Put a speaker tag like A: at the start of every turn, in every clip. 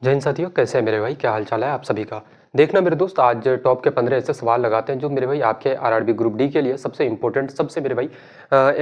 A: जय हिंद साथियों, कैसे हैं मेरे भाई? क्या हाल चाल है आप सभी का? देखना मेरे दोस्त, आज टॉप के 15 ऐसे सवाल लगाते हैं जो मेरे भाई आपके आरआरबी ग्रुप डी के लिए सबसे इंपॉर्टेंट, सबसे मेरे भाई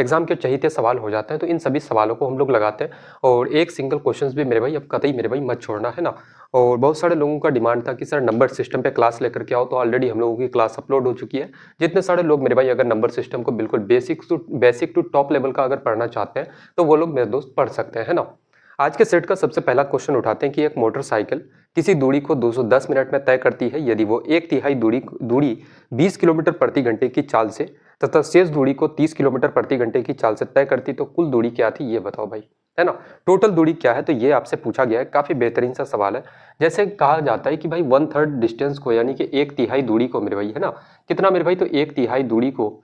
A: एग्जाम के चहीते सवाल हो जाते हैं। तो इन सभी सवालों को हम लोग लगाते हैं और एक सिंगल क्वेश्चन भी मेरे भाई अब कतई मेरे भाई मत छोड़ना, है ना। और बहुत सारे लोगों का डिमांड था कि सर नंबर सिस्टम पे क्लास लेकर के आओ, तो ऑलरेडी हम लोगों की क्लास अपलोड हो चुकी है। जितने सारे लोग मेरे भाई अगर नंबर सिस्टम को बिल्कुल बेसिक टू टॉप लेवल का अगर पढ़ना चाहते हैं तो वो लोग मेरे दोस्त पढ़ सकते हैं, है ना। आज के सेट का सबसे पहला क्वेश्चन उठाते हैं कि एक मोटरसाइकिल किसी दूरी को 210 मिनट में तय करती है यदि वो एक तिहाई दूरी 20 किलोमीटर प्रति घंटे की चाल से तथा शेष दूरी को 30 किलोमीटर प्रति घंटे की चाल से तय करती, तो कुल दूरी क्या थी ये बताओ भाई, है ना। टोटल दूरी क्या है, तो ये आपसे पूछा गया है। काफी बेहतरीन सा सवाल है। जैसे कहा जाता है कि भाई 1/3 डिस्टेंस को, यानी कि एक तिहाई दूरी को मेरे भाई, है ना, कितना मेरे भाई, तो एक तिहाई दूरी को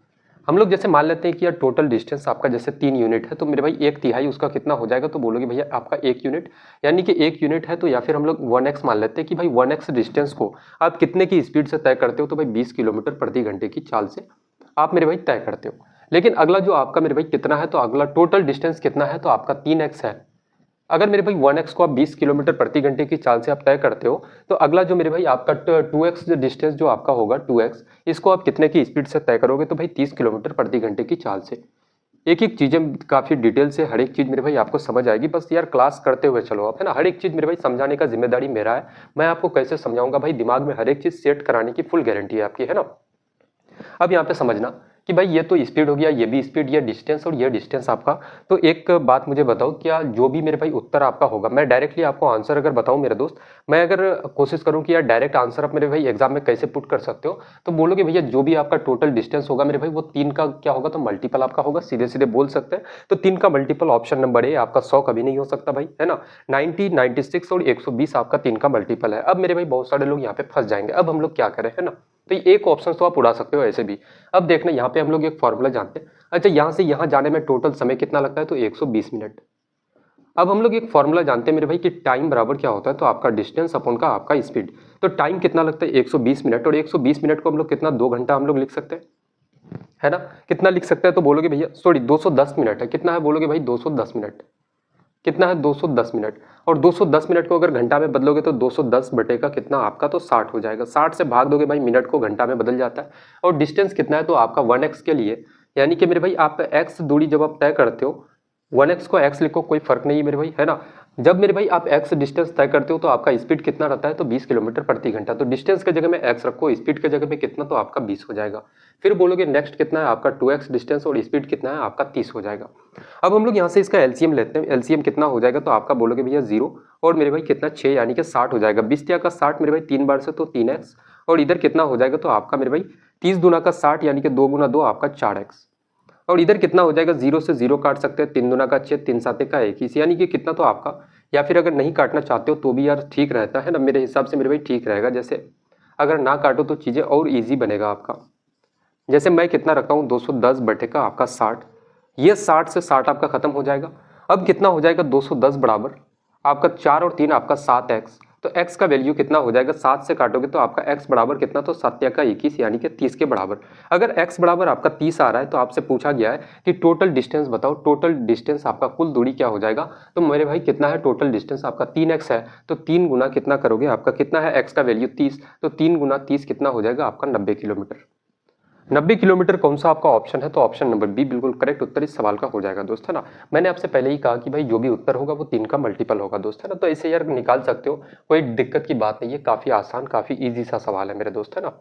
A: हम लोग जैसे मान लेते हैं कि यार टोटल डिस्टेंस आपका जैसे 3 यूनिट है, तो मेरे भाई एक तिहाई उसका कितना हो जाएगा, तो बोलोगे भैया आपका 1 यूनिट, यानी कि 1 यूनिट है। तो या फिर हम लोग 1x मान लेते हैं कि भाई 1x डिस्टेंस को आप कितने की स्पीड से तय करते हो, तो भाई 20 किलोमीटर प्रति घंटे की चाल से आप मेरे भाई तय करते हो। लेकिन अगला जो आपका मेरे भाई कितना है, तो अगला टोटल डिस्टेंस कितना है, तो आपका 3x है। अगर मेरे भाई 1x को आप 20 किलोमीटर प्रति घंटे की चाल से आप तय करते हो, तो अगला जो मेरे भाई आपका 2x डिस्टेंस जो आपका होगा 2x, इसको आप कितने की स्पीड से तय करोगे, तो भाई 30 किलोमीटर प्रति घंटे की चाल से। एक एक चीजें काफी डिटेल से हर एक चीज मेरे भाई आपको समझ आएगी, बस यार क्लास करते हुए चलो आप, है ना। हर एक चीज मेरे भाई समझाने का जिम्मेदारी मेरा है। मैं आपको कैसे समझाऊंगा भाई, दिमाग में हर एक चीज सेट कराने की फुल गारंटी है आपकी, है ना। अब यहाँ पे समझना कि भाई ये तो स्पीड हो गया, ये भी स्पीड, ये डिस्टेंस और ये डिस्टेंस आपका। तो एक बात मुझे बताओ, क्या जो भी मेरे भाई उत्तर आपका होगा, मैं डायरेक्टली आपको आंसर अगर बताऊं मेरे दोस्त, मैं अगर कोशिश करूं कि यार डायरेक्ट आंसर आप मेरे भाई एग्जाम में कैसे पुट कर सकते हो, तो बोलोगे भैया जो भी आपका टोटल डिस्टेंस होगा मेरे भाई, वो 3 का क्या होगा, तो मल्टीपल आपका होगा, सीधे सीधे बोल सकते हैं। तो 3 का मल्टीपल ऑप्शन नंबर ए आपका 100 कभी नहीं हो सकता भाई, है ना। 90, 96 और 120 आपका 3 का मल्टीपल है। अब मेरे भाई बहुत सारे लोग यहाँ पे फंस जाएंगे, अब हम लोग क्या करें, है ना। तो ये एक ऑप्शन तो आप उड़ा सकते हो ऐसे भी। अब देखना यहाँ पे हम लोग एक फॉर्मूला जानते हैं। अच्छा, यहाँ से यहाँ जाने में टोटल समय कितना लगता है, तो 120 मिनट। अब हम लोग एक फॉर्मूला जानते हैं मेरे भाई कि टाइम बराबर क्या होता है, तो आपका डिस्टेंस अपॉन का आपका स्पीड। तो टाइम कितना लगता है, 120 मिनट, और 120 मिनट को हम लोग कितना, 2 घंटा हम लोग लिख सकते हैं, है ना। कितना लिख सकते हैं, तो बोलोगे भैया सॉरी 210 मिनट है। कितना है, बोलोगे भाई 210 मिनट। कितना है, 210 मिनट। और 210 मिनट को अगर घंटा में बदलोगे तो 210 बटे का कितना आपका, तो 60 हो जाएगा। 60 से भाग दोगे भाई, मिनट को घंटा में बदल जाता है। और डिस्टेंस कितना है, तो आपका 1x के लिए, यानी कि मेरे भाई आप x दूरी जब आप तय करते हो, 1x को x लिखो, कोई फर्क नहीं है मेरे भाई, है ना। जब मेरे भाई आप x डिस्टेंस तय करते हो तो आपका स्पीड कितना रहता है, तो 20 किलोमीटर प्रति घंटा। तो डिस्टेंस के जगह में x रखो, स्पीड के जगह में कितना, तो आपका 20 हो जाएगा। फिर बोलोगे नेक्स्ट कितना है आपका, 2x डिस्टेंस और स्पीड कितना है आपका, 30 हो जाएगा। अब हम लोग यहाँ से इसका एलसीएम लेते हैं। एलसीएम कितना हो जाएगा, तो आपका बोलोगे भैया 0 और मेरे भाई कितना 6, यानी कि 60 हो जाएगा। 20 का 60 मेरे भाई 3 बार से, तो 3x, और इधर कितना हो जाएगा, तो आपका मेरे भाई 30 दूना का 60, यानी कि 2 गुना 2 आपका 4x। और इधर कितना हो जाएगा, 0 से 0 काट सकते हैं, 3 दूना का 6, 3 साते का 21, यानी कि कितना, तो आपका, या फिर अगर नहीं काटना चाहते हो तो भी यार ठीक रहता है ना, मेरे हिसाब से मेरे भाई ठीक रहेगा। जैसे अगर ना काटो तो चीज़ें और ईजी बनेगा आपका। जैसे मैं कितना रखा हूँ, 210 बटे का आपका 60, ये 60 से 60 आपका खत्म हो जाएगा। अब कितना हो जाएगा, 210 बराबर आपका 4 और 3 आपका 7x। तो x का वैल्यू कितना हो जाएगा, 7 से काटोगे तो आपका x बराबर कितना, तो 7 का 21, यानी कि 30 के बराबर। अगर x बराबर आपका 30 आ रहा है तो आपसे पूछा गया है कि टोटल डिस्टेंस बताओ। टोटल डिस्टेंस आपका कुल दूरी क्या हो जाएगा, तो मेरे भाई कितना है टोटल डिस्टेंस आपका, 3x है। तो 3 गुना कितना करोगे, आपका कितना है, x का वैल्यू 30, तो 3 गुना 30 कितना हो जाएगा आपका, 90 किलोमीटर। 90 किलोमीटर कौन सा आपका ऑप्शन है, तो ऑप्शन नंबर बी बिल्कुल करेक्ट उत्तर इस सवाल का हो जाएगा दोस्त, है ना। मैंने आपसे पहले ही कहा कि भाई जो भी उत्तर होगा वो 3 का मल्टीपल होगा दोस्त, है ना। तो ऐसे यार निकाल सकते हो, कोई दिक्कत की बात नहीं है, काफी आसान काफी इजी सा सवाल है मेरे दोस्त, है ना।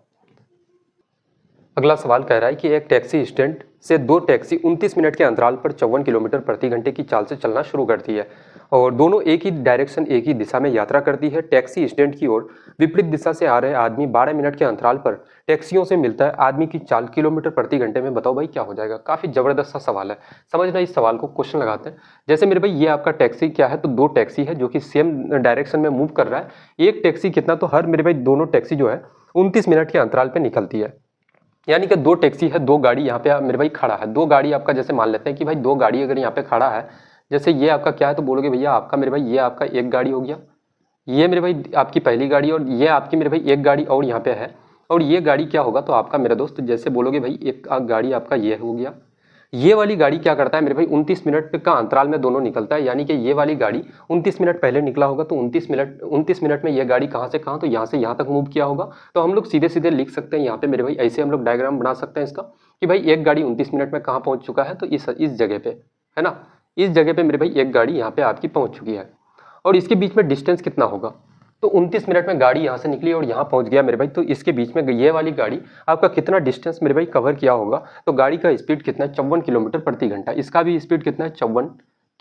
A: अगला सवाल कह रहा है कि एक टैक्सी स्टैंड से 2 टैक्सी 29 मिनट के अंतराल पर 54 किलोमीटर प्रति घंटे की चाल से चलना शुरू करती है और दोनों एक ही डायरेक्शन, एक ही दिशा में यात्रा करती है। टैक्सी स्टैंड की ओर विपरीत दिशा से आ रहे आदमी 12 मिनट के अंतराल पर टैक्सियों से मिलता है। आदमी की चाल किलोमीटर प्रति घंटे में बताओ भाई क्या हो जाएगा। काफी जबरदस्त सा सवाल है, समझना इस सवाल को। क्वेश्चन लगाते हैं। जैसे मेरे भाई ये आपका टैक्सी क्या है, तो 2 टैक्सी है जो कि सेम डायरेक्शन में मूव कर रहा है। एक टैक्सी कितना, तो हर मेरे भाई दोनों टैक्सी जो है 29 मिनट के अंतराल पर निकलती है। यानी कि 2 टैक्सी है, 2 गाड़ी यहाँ पे मेरे भाई खड़ा है। 2 गाड़ी आपका, जैसे मान लेते हैं कि भाई 2 गाड़ी अगर यहाँ पे खड़ा है, जैसे ये आपका क्या है, तो बोलोगे भैया आपका मेरे भाई ये आपका एक गाड़ी हो गया, ये मेरे भाई आपकी पहली गाड़ी, और ये आपकी मेरे भाई एक गाड़ी और यहाँ पे है। और ये गाड़ी क्या होगा, तो आपका मेरा दोस्त जैसे बोलोगे भाई एक गाड़ी आपका ये हो गया, ये वाली गाड़ी क्या करता है मेरे भाई 29 मिनट का अंतराल में दोनों निकलता है, यानी कि ये वाली गाड़ी 29 मिनट पहले निकला होगा तो 29 मिनट में ये गाड़ी कहाँ से कहाँ, तो यहाँ से यहाँ तक मूव किया होगा। तो हम लोग सीधे सीधे लिख सकते हैं यहाँ पे मेरे भाई, ऐसे हम लोग डायग्राम बना सकते हैं इसका कि भाई एक गाड़ी 29 मिनट में कहाँ पहुँच चुका है, तो इस जगह पे है ना, इस जगह पे मेरे भाई एक गाड़ी यहाँ पे आपकी पहुँच चुकी है। और इसके बीच में डिस्टेंस कितना होगा, तो 29 मिनट में गाड़ी यहाँ से निकली और यहाँ पहुँच गया मेरे भाई, तो इसके बीच में ये वाली गाड़ी आपका कितना डिस्टेंस मेरे भाई कवर किया होगा, तो गाड़ी का स्पीड कितना है 54 किलोमीटर प्रति घंटा। इसका भी स्पीड कितना है 54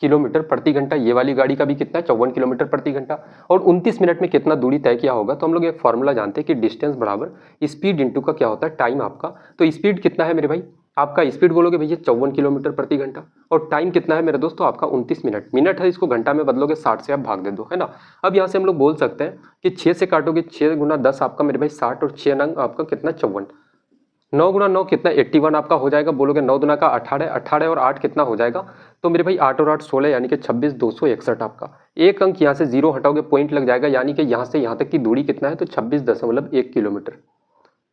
A: किलोमीटर प्रति घंटा, ये वाली गाड़ी का भी कितना है 54 किलोमीटर प्रति घंटा। और 29 मिनट में कितना दूरी तय किया होगा, तो हम लोग एक फॉर्मूला जानते हैं कि डिस्टेंस बराबर स्पीड इंटू का क्या होता है टाइम आपका। तो स्पीड कितना है मेरे भाई, आपका स्पीड बोलोगे भैया 54 किलोमीटर प्रति घंटा, और टाइम कितना है मेरे दोस्तों आपका 29 मिनट। मिनट है, इसको घंटा में बदलोगे 60 से आप भाग दे दो, है ना। अब यहाँ से हम लोग बोल सकते हैं कि 6 से काटोगे, 6 गुना 10 आपका मेरे भाई 60, और 6 नंग आपका कितना 54, 9 गुना 9 कितना 81 आपका हो जाएगा। बोलोगे 9 दुना का 18, 18 और 8 कितना हो जाएगा, तो मेरे भाई 8 और 8 16, यानी कि 26 261 आपका। एक अंक यहाँ से जीरो हटाओगे पॉइंट लग जाएगा, यानी कि यहाँ से यहाँ तक की दूरी कितना है, तो 26.1 किलोमीटर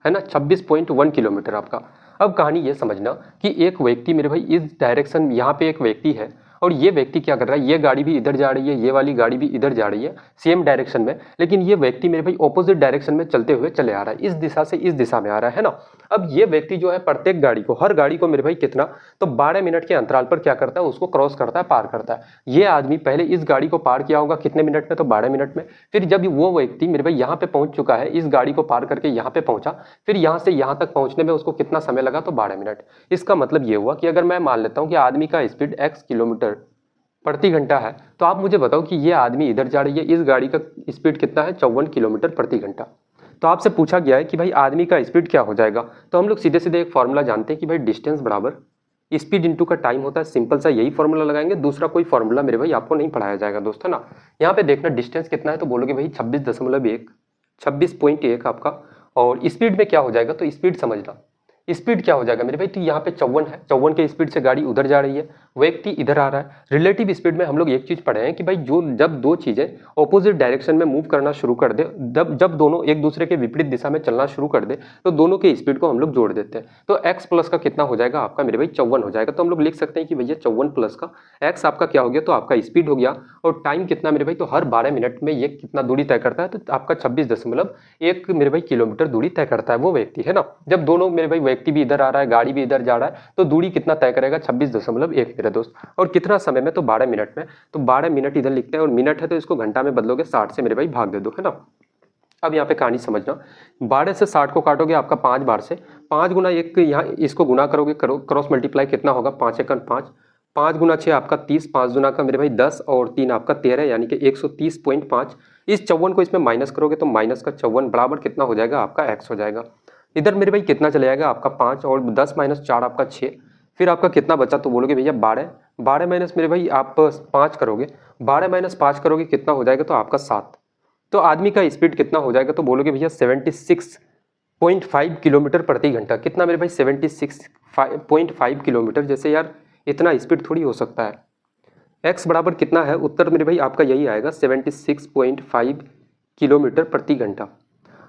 A: है ना, 26.1 किलोमीटर आपका। अब कहानी ये समझना कि एक व्यक्ति मेरे भाई इस डायरेक्शन, यहाँ पे एक व्यक्ति है और ये व्यक्ति क्या कर रहा है, ये गाड़ी भी इधर जा रही है, ये वाली गाड़ी भी इधर जा रही है सेम डायरेक्शन में, लेकिन ये व्यक्ति मेरे भाई ऑपोजिट डायरेक्शन में चलते हुए चले आ रहा है, इस दिशा से इस दिशा में आ रहा है ना। अब ये व्यक्ति जो है प्रत्येक गाड़ी को, हर गाड़ी को मेरे भाई कितना, तो 12 मिनट के अंतराल पर क्या करता है, उसको क्रॉस करता है, पार करता है। ये आदमी पहले इस गाड़ी को पार किया होगा कितने मिनट में, तो 12 मिनट में। फिर जब वो व्यक्ति मेरे भाई यहाँ पे पहुंच चुका है, इस गाड़ी को पार करके यहाँ पे पहुंचा, फिर यहाँ से यहाँ तक पहुंचने में उसको कितना समय लगा, तो 12 मिनट। इसका मतलब ये हुआ कि अगर मैं मान लेता हूँ कि आदमी का स्पीड x किलोमीटर प्रति घंटा है, तो आप मुझे बताओ कि ये आदमी इधर जा रही है, इस गाड़ी का स्पीड कितना है 54 किलोमीटर प्रति घंटा। तो आपसे पूछा गया है कि भाई आदमी का स्पीड क्या हो जाएगा, तो हम लोग सीधे सीधे एक फॉर्मूला जानते हैं कि भाई डिस्टेंस बराबर स्पीड इंटू का टाइम होता है। सिंपल सा यही फॉर्मूला लगाएंगे, दूसरा कोई फॉर्मूला मेरे भाई आपको नहीं पढ़ाया जाएगा दोस्त, है ना। यहाँ पे देखना डिस्टेंस कितना है, तो बोलोगे भाई 26.1 आपका। और स्पीड में क्या हो जाएगा, तो स्पीड समझना, स्पीड क्या हो जाएगा मेरे भाई, तो यहाँ पे 54 है, 54 के स्पीड से गाड़ी उधर जा रही है, व्यक्ति इधर आ रहा है। रिलेटिव स्पीड में हम लोग एक चीज पढ़े हैं कि भाई जब दो चीजें ऑपोजिट डायरेक्शन में मूव करना शुरू कर दे, जब दोनों एक दूसरे के विपरीत दिशा में चलना शुरू कर दे, तो दोनों के स्पीड को हम लोग जोड़ देते हैं। तो x प्लस का कितना हो जाएगा आपका मेरे भाई 54 हो जाएगा। तो हम लोग लिख सकते हैं कि भैया 54 प्लस का x आपका क्या हो गया, तो आपका स्पीड हो गया। और टाइम कितना मेरे भाई, तो हर 12 मिनट में ये कितना दूरी तय करता है, तो आपका 26.1 मेरे भाई किलोमीटर दूरी तय करता है वो व्यक्ति, है ना। जब दोनों मेरे भाई व्यक्ति भी इधर आ रहा है, गाड़ी भी इधर जा रहा है, तो दूरी कितना तय करेगा 26.1 मेरे दोस्त। और कितना समय में, तो 12 मिनट में। तो 12 मिनट इधर लिखते हैं, और मिनट है तो इसको घंटा में बदलोगे 60 से मेरे भाई भाग दे दो, है ना। अब यहाँ पे कहानी समझना, 12 से 60 को काटोगे आपका 5 बार से, 5 गुना 1 यहाँ इसको गुना करोगे, क्रॉस मल्टीप्लाई कितना होगा 5 एकड़ 5, 5 गुना 6 आपका 30, 5 गुना का मेरे भाई 10 और 3 आपका 13, यानी कि 130.5। इस 54 को इसमें माइनस करोगे तो माइनस का 54 बराबर कितना हो जाएगा आपका x हो जाएगा। इधर मेरे भाई कितना चले जाएगा आपका 5, और 10 माइनस 4 आपका 6, फिर आपका कितना बचा, तो बोलोगे भैया 12, 12 माइनस मेरे भाई आप 5 करोगे, 12 माइनस 5 करोगे कितना हो जाएगा, तो आपका 7। तो आदमी का स्पीड कितना हो जाएगा, तो बोलोगे भैया 76.5 किलोमीटर प्रति घंटा। कितना मेरे भाई 76.5 किलोमीटर। जैसे यार इतना स्पीड थोड़ी हो सकता है, x बराबर कितना है, उत्तर मेरे भाई आपका यही आएगा 76.5 किलोमीटर प्रति घंटा।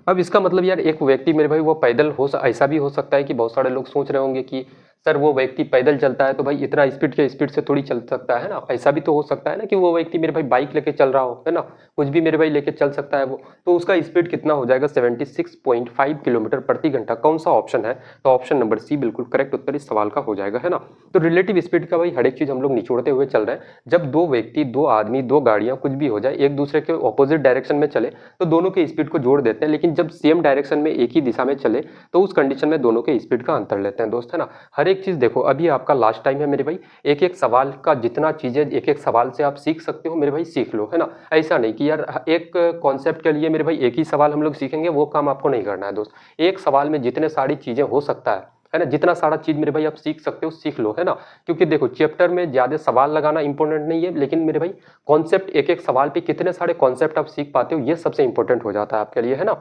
A: अब इसका मतलब यार एक व्यक्ति मेरे भाई वो पैदल ऐसा भी हो सकता है कि बहुत सारे लोग सोच रहे होंगे कि सर वो व्यक्ति पैदल चलता है तो भाई इतना स्पीड के स्पीड से थोड़ी चल सकता है ना। ऐसा भी तो हो सकता है ना कि वो व्यक्ति मेरे भाई बाइक लेके चल रहा हो, है ना, कुछ भी मेरे भाई लेके चल सकता है वो, तो उसका स्पीड कितना हो जाएगा 76.5 किलोमीटर प्रति घंटा। कौन सा ऑप्शन है, तो ऑप्शन नंबर सी बिल्कुल करेक्ट उत्तर इस सवाल का हो जाएगा, है ना। तो रिलेटिव स्पीड का भाई हर एक चीज हम लोग निचोड़ते हुए चल रहे हैं। जब दो व्यक्ति, दो आदमी, दो गाड़ियां कुछ भी हो जाए, एक दूसरे के ऑपोजिट डायरेक्शन में चले तो दोनों के स्पीड को जोड़ देते हैं, लेकिन जब सेम डायरेक्शन में एक ही दिशा में चले तो उस कंडीशन में दोनों के स्पीड का अंतर लेते हैं दोस्त, है ना। हर एक चीज देखो, अभी आपका लास्ट टाइम है मेरे भाई, एक एक सवाल का जितना चीजें एक एक सवाल से आप सीख सकते हो मेरे भाई सीख लो, है ना। ऐसा नहीं कि यार एक कॉन्सेप्ट के लिए मेरे भाई एक ही सवाल हम लोग सीखेंगे, वो काम आपको नहीं करना है दोस्त। एक सवाल में जितने सारी चीजें हो सकता है ना, जितना सारा चीज मेरे भाई आप सीख सकते हो सीख लो, है ना। क्योंकि देखो चैप्टर में ज्यादा सवाल लगाना इंपॉर्टेंट नहीं है, लेकिन मेरे भाई कॉन्सेप्ट एक एक सवाल पे कितने सारे कॉन्सेप्ट आप सीख पाते हो ये सबसे इंपॉर्टेंट हो जाता है आपके लिए, है ना।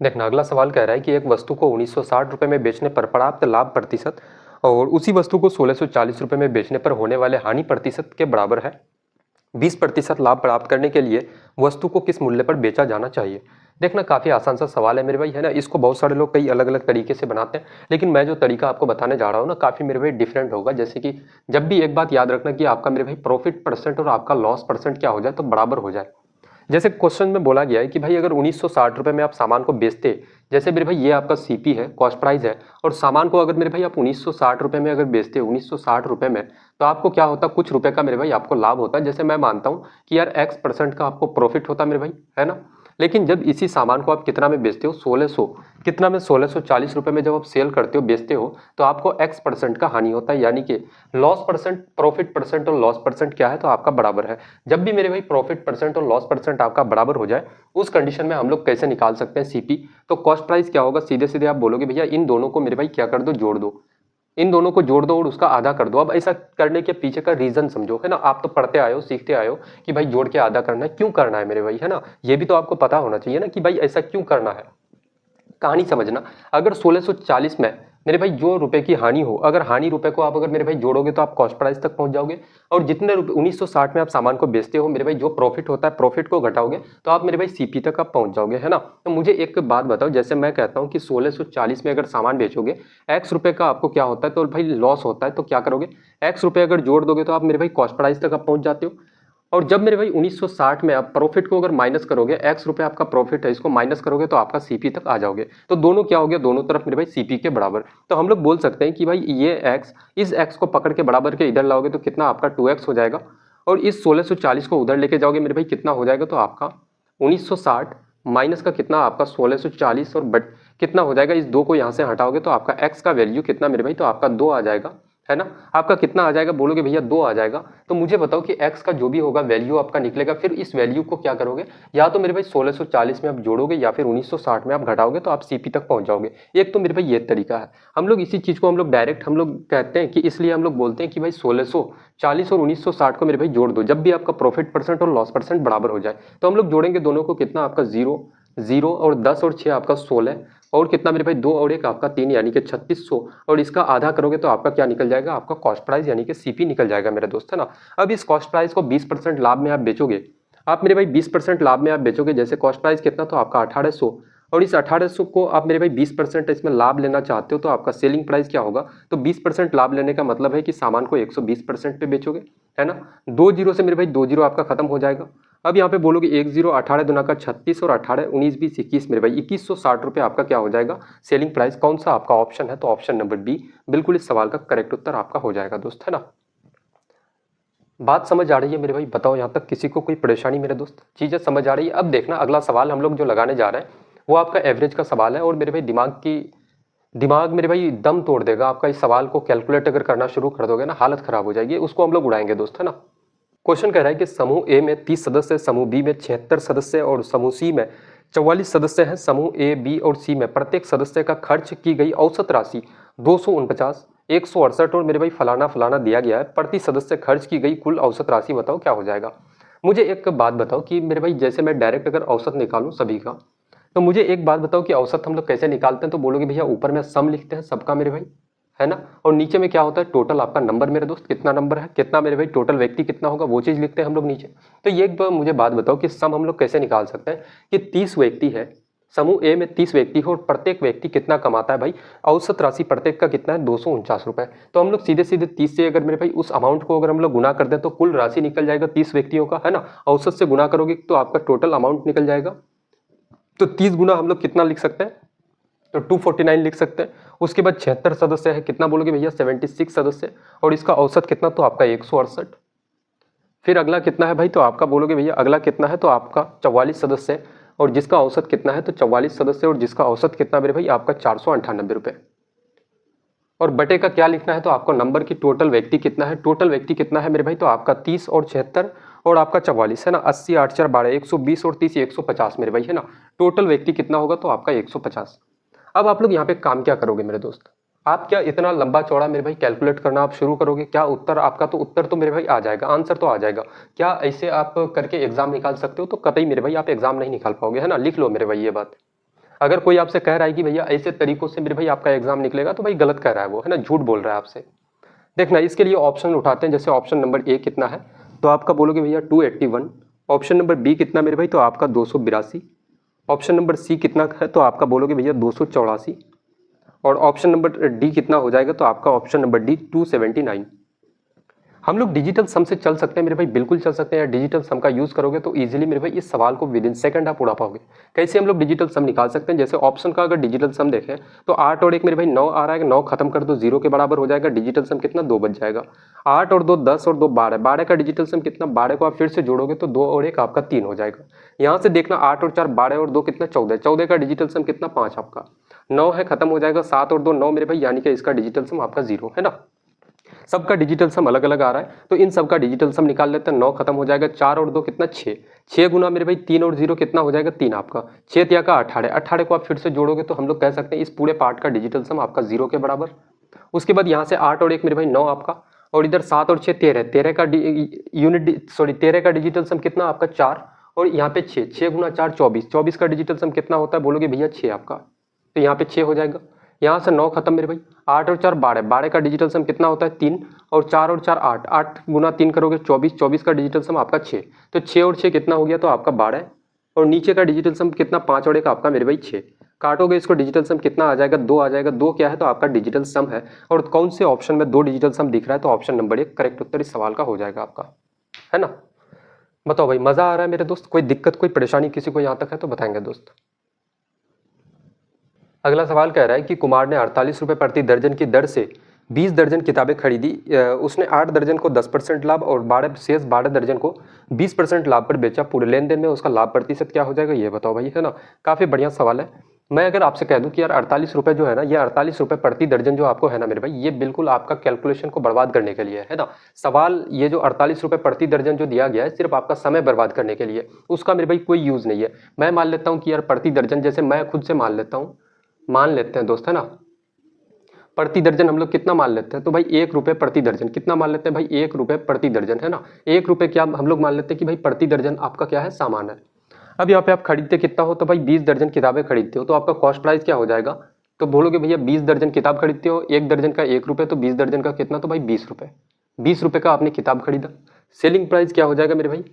A: देखना अगला सवाल कह रहा है कि एक वस्तु को 1960 रुपए में बेचने पर प्राप्त लाभ प्रतिशत और उसी वस्तु को 1640 रुपए में बेचने पर होने वाले हानि प्रतिशत के बराबर है। 20% लाभ प्राप्त करने के लिए वस्तु को किस मूल्य पर बेचा जाना चाहिए। देखना काफ़ी आसान सा सवाल है मेरे भाई, है ना। इसको बहुत सारे लोग कई अलग अलग तरीके से बनाते हैं, लेकिन मैं जो तरीका आपको बताने जा रहा हूँ ना, काफ़ी मेरे भाई डिफरेंट होगा। जैसे कि जब भी एक बात याद रखना कि आपका मेरे भाई प्रॉफिट परसेंट और आपका लॉस परसेंट क्या हो जाए तो बराबर हो जाए। जैसे क्वेश्चन में बोला गया है कि भाई अगर 1960 रुपए में आप सामान को बेचते, जैसे मेरे भाई ये आपका सीपी है, कॉस्ट प्राइस है, और सामान को अगर मेरे भाई आप 1960 रुपए में अगर बेचते, 1960 रुपए में, तो आपको क्या होता, कुछ रुपए का मेरे भाई आपको लाभ होता है। जैसे मैं मानता हूँ कि यार X% का आपको प्रॉफिट होता मेरे भाई, है ना। लेकिन जब इसी सामान को आप कितना में बेचते हो, 1600, कितना में 1640 रुपए में जब आप सेल करते हो, बेचते हो, तो आपको X% का हानि होता है। यानी कि लॉस परसेंट, प्रॉफिट परसेंट और लॉस परसेंट क्या है, तो आपका बराबर है। जब भी मेरे भाई प्रॉफिट परसेंट और लॉस परसेंट आपका बराबर हो जाए, उस कंडीशन में हम लोग कैसे निकाल सकते हैं सीपी। तो कॉस्ट प्राइस क्या होगा, सीधे सीधे आप बोलोगे भैया इन दोनों को मेरे भाई क्या कर दो, जोड़ दो, इन दोनों को जोड़ दो और उसका आधा कर दो। अब ऐसा करने के पीछे का रीजन समझो, है ना। आप तो पढ़ते आए हो, सीखते आए हो कि भाई जोड़ के आधा करना है, क्यों करना है मेरे भाई, है ना। ये भी तो आपको पता होना चाहिए ना कि भाई ऐसा क्यों करना है। कहानी समझना, अगर 1640 में मेरे भाई जो रुपए की हानि हो, अगर हानि रुपए को आप अगर मेरे भाई जोड़ोगे तो आप कॉस्ट प्राइस तक पहुंच जाओगे। और जितने रुपए 1960 में आप सामान को बेचते हो मेरे भाई, जो प्रॉफिट होता है, प्रॉफिट को घटाओगे तो आप मेरे भाई सीपी तक आप पहुंच जाओगे, है ना। तो मुझे एक बात बताओ, जैसे मैं कहता हूं कि 1640 में अगर सामान बेचोगे, एक्स रुपए का आपको क्या होता है, तो भाई लॉस होता है, तो क्या करोगे, एक्स रुपए अगर जोड़ दोगे तो आप मेरे भाई कॉस्ट प्राइस तक आप पहुंच जाते हो। और जब मेरे भाई 1960 में आप प्रॉफिट को अगर माइनस करोगे, एक्स रुपए आपका प्रॉफिट है, इसको माइनस करोगे तो आपका सीपी तक आ जाओगे। तो दोनों क्या हो गया, दोनों तरफ मेरे भाई सीपी के बराबर। तो हम लोग बोल सकते हैं कि भाई ये एक्स, इस एक्स को पकड़ के बराबर के इधर लाओगे तो कितना आपका 2x हो जाएगा, और इस 1640 को उधर लेके जाओगे मेरे भाई, कितना हो जाएगा, तो आपका 1960 माइनस का कितना आपका 1640, और बट कितना हो जाएगा, इस दो को यहाँ से हटाओगे तो आपका एक्स का वैल्यू कितना मेरे भाई, तो आपका 2 आ जाएगा, है ना। आपका कितना आ जाएगा, बोलोगे भैया 2 आ जाएगा। तो मुझे बताओ कि x का जो भी होगा वैल्यू आपका निकलेगा, फिर इस वैल्यू को क्या करोगे, या तो मेरे भाई 1640 में आप जोड़ोगे या फिर 1960 में आप घटाओगे तो आप सीपी तक पहुंच जाओगे। एक तो मेरे भाई ये तरीका है। हम लोग इसी चीज को हम लोग डायरेक्ट हम लोग कहते हैं कि, इसलिए हम लोग बोलते हैं कि भाई 1640 और 1960 को मेरे भाई जोड़ दो, जब भी आपका प्रॉफिट परसेंट और लॉस परसेंट बराबर हो जाए। तो हम लोग जोड़ेंगे दोनों को, कितना आपका 0 0 और 10 और 6 आपका 16, और कितना मेरे भाई 2 और 1 आपका 3 यानी कि 3600, और इसका आधा करोगे तो आपका क्या निकल जाएगा, आपका कॉस्ट प्राइस यानी कि सीपी निकल जाएगा मेरे दोस्त, है ना। अब इस कॉस्ट प्राइस को 20% लाभ में आप बेचोगे, आप मेरे भाई 20% लाभ में आप बेचोगे। जैसे कॉस्ट प्राइस कितना, तो आपका 1800, और इस 1800 को आप मेरे भाई 20% इसमें लाभ लेना चाहते हो तो आपका सेलिंग प्राइस क्या होगा, तो 20% लाभ लेने का मतलब है कि सामान को 120% पे बेचोगे, है ना। 2 जीरो से मेरे भाई 2 जीरो आपका खत्म हो जाएगा। अब यहाँ पे बोलोगे 1 जीरो, 18 दुना का 36, और 18 19 20 21 मेरे भाई 2160 रुपये आपका क्या हो जाएगा, सेलिंग प्राइस। कौन सा आपका ऑप्शन है, तो ऑप्शन नंबर बी बिल्कुल इस सवाल का करेक्ट उत्तर आपका हो जाएगा दोस्त, है ना। बात समझ आ रही है मेरे भाई, बताओ यहाँ तक किसी को कोई परेशानी मेरे दोस्त, चीजें समझ आ रही है। अब देखना अगला सवाल हम लोग जो लगाने जा रहे हैं वो आपका एवरेज का सवाल है, और मेरे भाई दिमाग मेरे भाई दम तोड़ देगा आपका। इस सवाल को कैलकुलेट अगर करना शुरू कर दोगे ना, हालत खराब हो जाएगी। उसको हम लोग उड़ाएंगे दोस्त, है ना। क्वेश्चन कह रहा है कि समूह ए में 30 सदस्य, समूह बी में 76 सदस्य और समूह सी में 44 सदस्य हैं। समूह ए, बी और सी में प्रत्येक सदस्य का खर्च की गई औसत राशि 249, 168 और मेरे भाई फलाना फलाना दिया गया है। प्रति सदस्य खर्च की गई कुल औसत राशि बताओ क्या हो जाएगा। मुझे एक बात बताओ कि मेरे भाई जैसे मैं डायरेक्ट अगर औसत निकालूं सभी का, तो मुझे एक बात बताओ कि औसत हम लोग कैसे निकालते हैं। तो बोलोगे भैया ऊपर में सम लिखते हैं सबका मेरे भाई, है ना, और नीचे में क्या होता है, टोटल आपका नंबर मेरे दोस्त, कितना नंबर है, कितना मेरे भाई टोटल व्यक्ति कितना होगा, वो चीज लिखते हैं हम लोग नीचे। तो ये एक मुझे बात बताओ कि सम हम लोग कैसे निकाल सकते हैं कि 30 व्यक्ति है, समूह ए में 30 व्यक्ति हो और प्रत्येक व्यक्ति कितना कमाता है भाई, औसत राशि प्रत्येक का कितना है, 249 रुपए। तो हम लोग सीधे सीधे 30 से अगर मेरे भाई उस अमाउंट को अगर हम लोग गुना कर दें तो कुल राशि निकल जाएगा 30 व्यक्तियों का, है ना। औसत से गुना करोगे तो आपका टोटल अमाउंट निकल जाएगा। तो 30 गुना हम लोग कितना लिख सकते हैं, तो 249 लिख सकते हैं। उसके बाद 76 सदस्य है, कितना बोलोगे भैया 76 सदस्य, और इसका औसत कितना, तो आपका 168। फिर अगला कितना है भाई, तो आपका बोलोगे भैया अगला कितना है, तो आपका 44 सदस्य है, और जिसका औसत कितना है, तो 44 सदस्य और जिसका औसत कितना मेरे भाई आपका 498 रुपए। और बटे का क्या लिखना है, तो आपको नंबर की टोटल व्यक्ति कितना है, टोटल व्यक्ति कितना है मेरे भाई, तो आपका 30 और 76 और आपका 44, है ना। 80 8 4 12 120 और 30 150 मेरे भाई, है ना। टोटल व्यक्ति कितना होगा, तो आपका 150। अब आप लोग यहाँ पे काम क्या करोगे मेरे दोस्त, आप क्या इतना लंबा चौड़ा मेरे भाई कैलकुलेट करना आप शुरू करोगे क्या, उत्तर आपका, तो उत्तर तो मेरे भाई आ जाएगा, आंसर तो आ जाएगा। क्या ऐसे आप करके एग्जाम निकाल सकते हो, तो कतई मेरे भाई आप एग्जाम नहीं निकाल पाओगे, है ना। लिख लो मेरे भाई ये बात। अगर कोई आपसे कह रहा है कि भैया ऐसे तरीकों से मेरे भाई आपका एग्जाम निकलेगा, तो भाई गलत कह रहा है वो, है ना, झूठ बोल रहा है आपसे। देखना इसके लिए ऑप्शन उठाते हैं। जैसे ऑप्शन नंबर ए कितना है, तो आपका बोलोगे भैया 281। ऑप्शन नंबर बी कितना मेरे भाई, तो आपका 282। ऑप्शन नंबर सी कितना है तो आपका बोलोगे भैया 284, और ऑप्शन नंबर डी कितना हो जाएगा तो आपका ऑप्शन नंबर डी 279। हम लोग डिजिटल सम से चल सकते हैं मेरे भाई, बिल्कुल चल सकते हैं। डिजिटल सम का यूज करोगे तो इजीली मेरे भाई इस सवाल को विद इन सेकंड आप उड़ा पाओगे। कैसे हम लोग डिजिटल सम निकाल सकते हैं, जैसे ऑप्शन का अगर डिजिटल सम देखें तो 8 और 1 मेरे भाई 9 आ रहा है, 9 खत्म कर दो 0 के बराबर हो जाएगा, डिजिटल सम कितना 2 बच जाएगा। 8 और 2 10 और 2 12, 12 का डिजिटल सम कितना, 12 को आप फिर से जोड़ोगे तो 2 और 1 आपका 3 हो जाएगा। यहाँ से देखना 8 और 4 12 और 2 कितना 14, 14 का डिजिटल सम कितना 5 आपका, 9 है खत्म हो जाएगा, 7 और 2 9 मेरे भाई, यानी कि इसका डिजिटल सम आपका 0 है ना। सबका डिजिटल सम अलग अलग आ रहा है तो इन सबका डिजिटल सम निकाल लेते हैं। 9 खत्म हो जाएगा, 4 और 2 कितना 6, 6 गुना मेरे भाई 3 और 0 कितना हो जाएगा 3 आपका, 6 तिया का 18, 18 को आप फिर से जोड़ोगे तो हम लोग कह सकते हैं इस पूरे पार्ट का डिजिटल सम आपका 0 के बराबर। उसके बाद यहाँ से 8 और 1 मेरे भाई 9 आपका, और इधर 7 और 6 13, 13 का यूनिट सॉरी 13 का डिजिटल सम कितना आपका 4, और यहाँ पे 6, 6 गुना 4 24, 24 का डिजिटल सम कितना होता है बोलोगे भैया 6 आपका, तो यहाँ पे 6 हो जाएगा। यहाँ से 9 खत्म मेरे भाई, 8 और 4 12, 12 का डिजिटल सम कितना होता है 3, और 4 और 4 8, 8 गुना 3 करोगे 24, 24 का डिजिटल सम आपका 6, तो 6 और 6 कितना हो गया तो आपका 12, और नीचे का डिजिटल सम कितना 5 और 1 आपका मेरे भाई 6, काटोगे इसको डिजिटल सम कितना आ जाएगा 2 आ जाएगा। 2 क्या है तो आपका डिजिटल सम है, और कौन से ऑप्शन में 2 डिजिटल सम दिख रहा है तो ऑप्शन नंबर 1 करेक्ट उत्तर इस सवाल का हो जाएगा आपका, है ना। बताओ भाई मजा आ रहा है मेरे दोस्त, कोई दिक्कत कोई परेशानी किसी को यहाँ तक है तो बताएंगे दोस्त। अगला सवाल कह रहा है कि कुमार ने 48 रुपये प्रति दर्जन की दर से 20 दर्जन किताबें खरीदी। उसने 8 दर्जन को 10% लाभ और 12 दर्जन को 20% लाभ पर बेचा। पूरे लेन देन में उसका लाभ प्रतिशत क्या हो जाएगा ये बताओ भाई, है ना। काफ़ी बढ़िया सवाल है। मैं अगर आपसे कह दूं कि यार 48 रुपये जो है ना, ये 48 रुपये प्रति दर्जन जो आपको है ना मेरे भाई, ये बिल्कुल आपका कैलकुलेशन को बर्बाद करने के लिए है ना सवाल। ये जो 48 रुपये प्रति दर्जन जो दिया गया है सिर्फ आपका समय बर्बाद करने के लिए, उसका मेरे भाई कोई यूज़ नहीं है। मैं मान लेता हूँ कि यार प्रति दर्जन, जैसे मैं खुद से मान लेता हूँ, मान लेते हैं दोस्त, है ना। प्रति दर्जन हम लोग कितना मान लेते हैं तो भाई 1 रुपये प्रति दर्जन, कितना मान लेते हैं भाई 1 रुपये प्रति दर्जन, है ना। 1 रुपये क्या हम लोग मान लेते हैं कि भाई प्रति दर्जन आपका क्या है सामान है। अब यहाँ पे आप खरीदते कितना हो तो भाई 20 दर्जन किताबें खरीदते हो, तो आपका कॉस्ट प्राइस क्या हो जाएगा तो बोलोगे भैया 20 दर्जन किताब खरीदते हो, 1 दर्जन का 1 रुपये, तो 20 दर्जन का कितना तो भाई 20 रुपये, 20 रुपये का आपने किताब खरीदा। सेलिंग प्राइस क्या हो जाएगा मेरे भाई,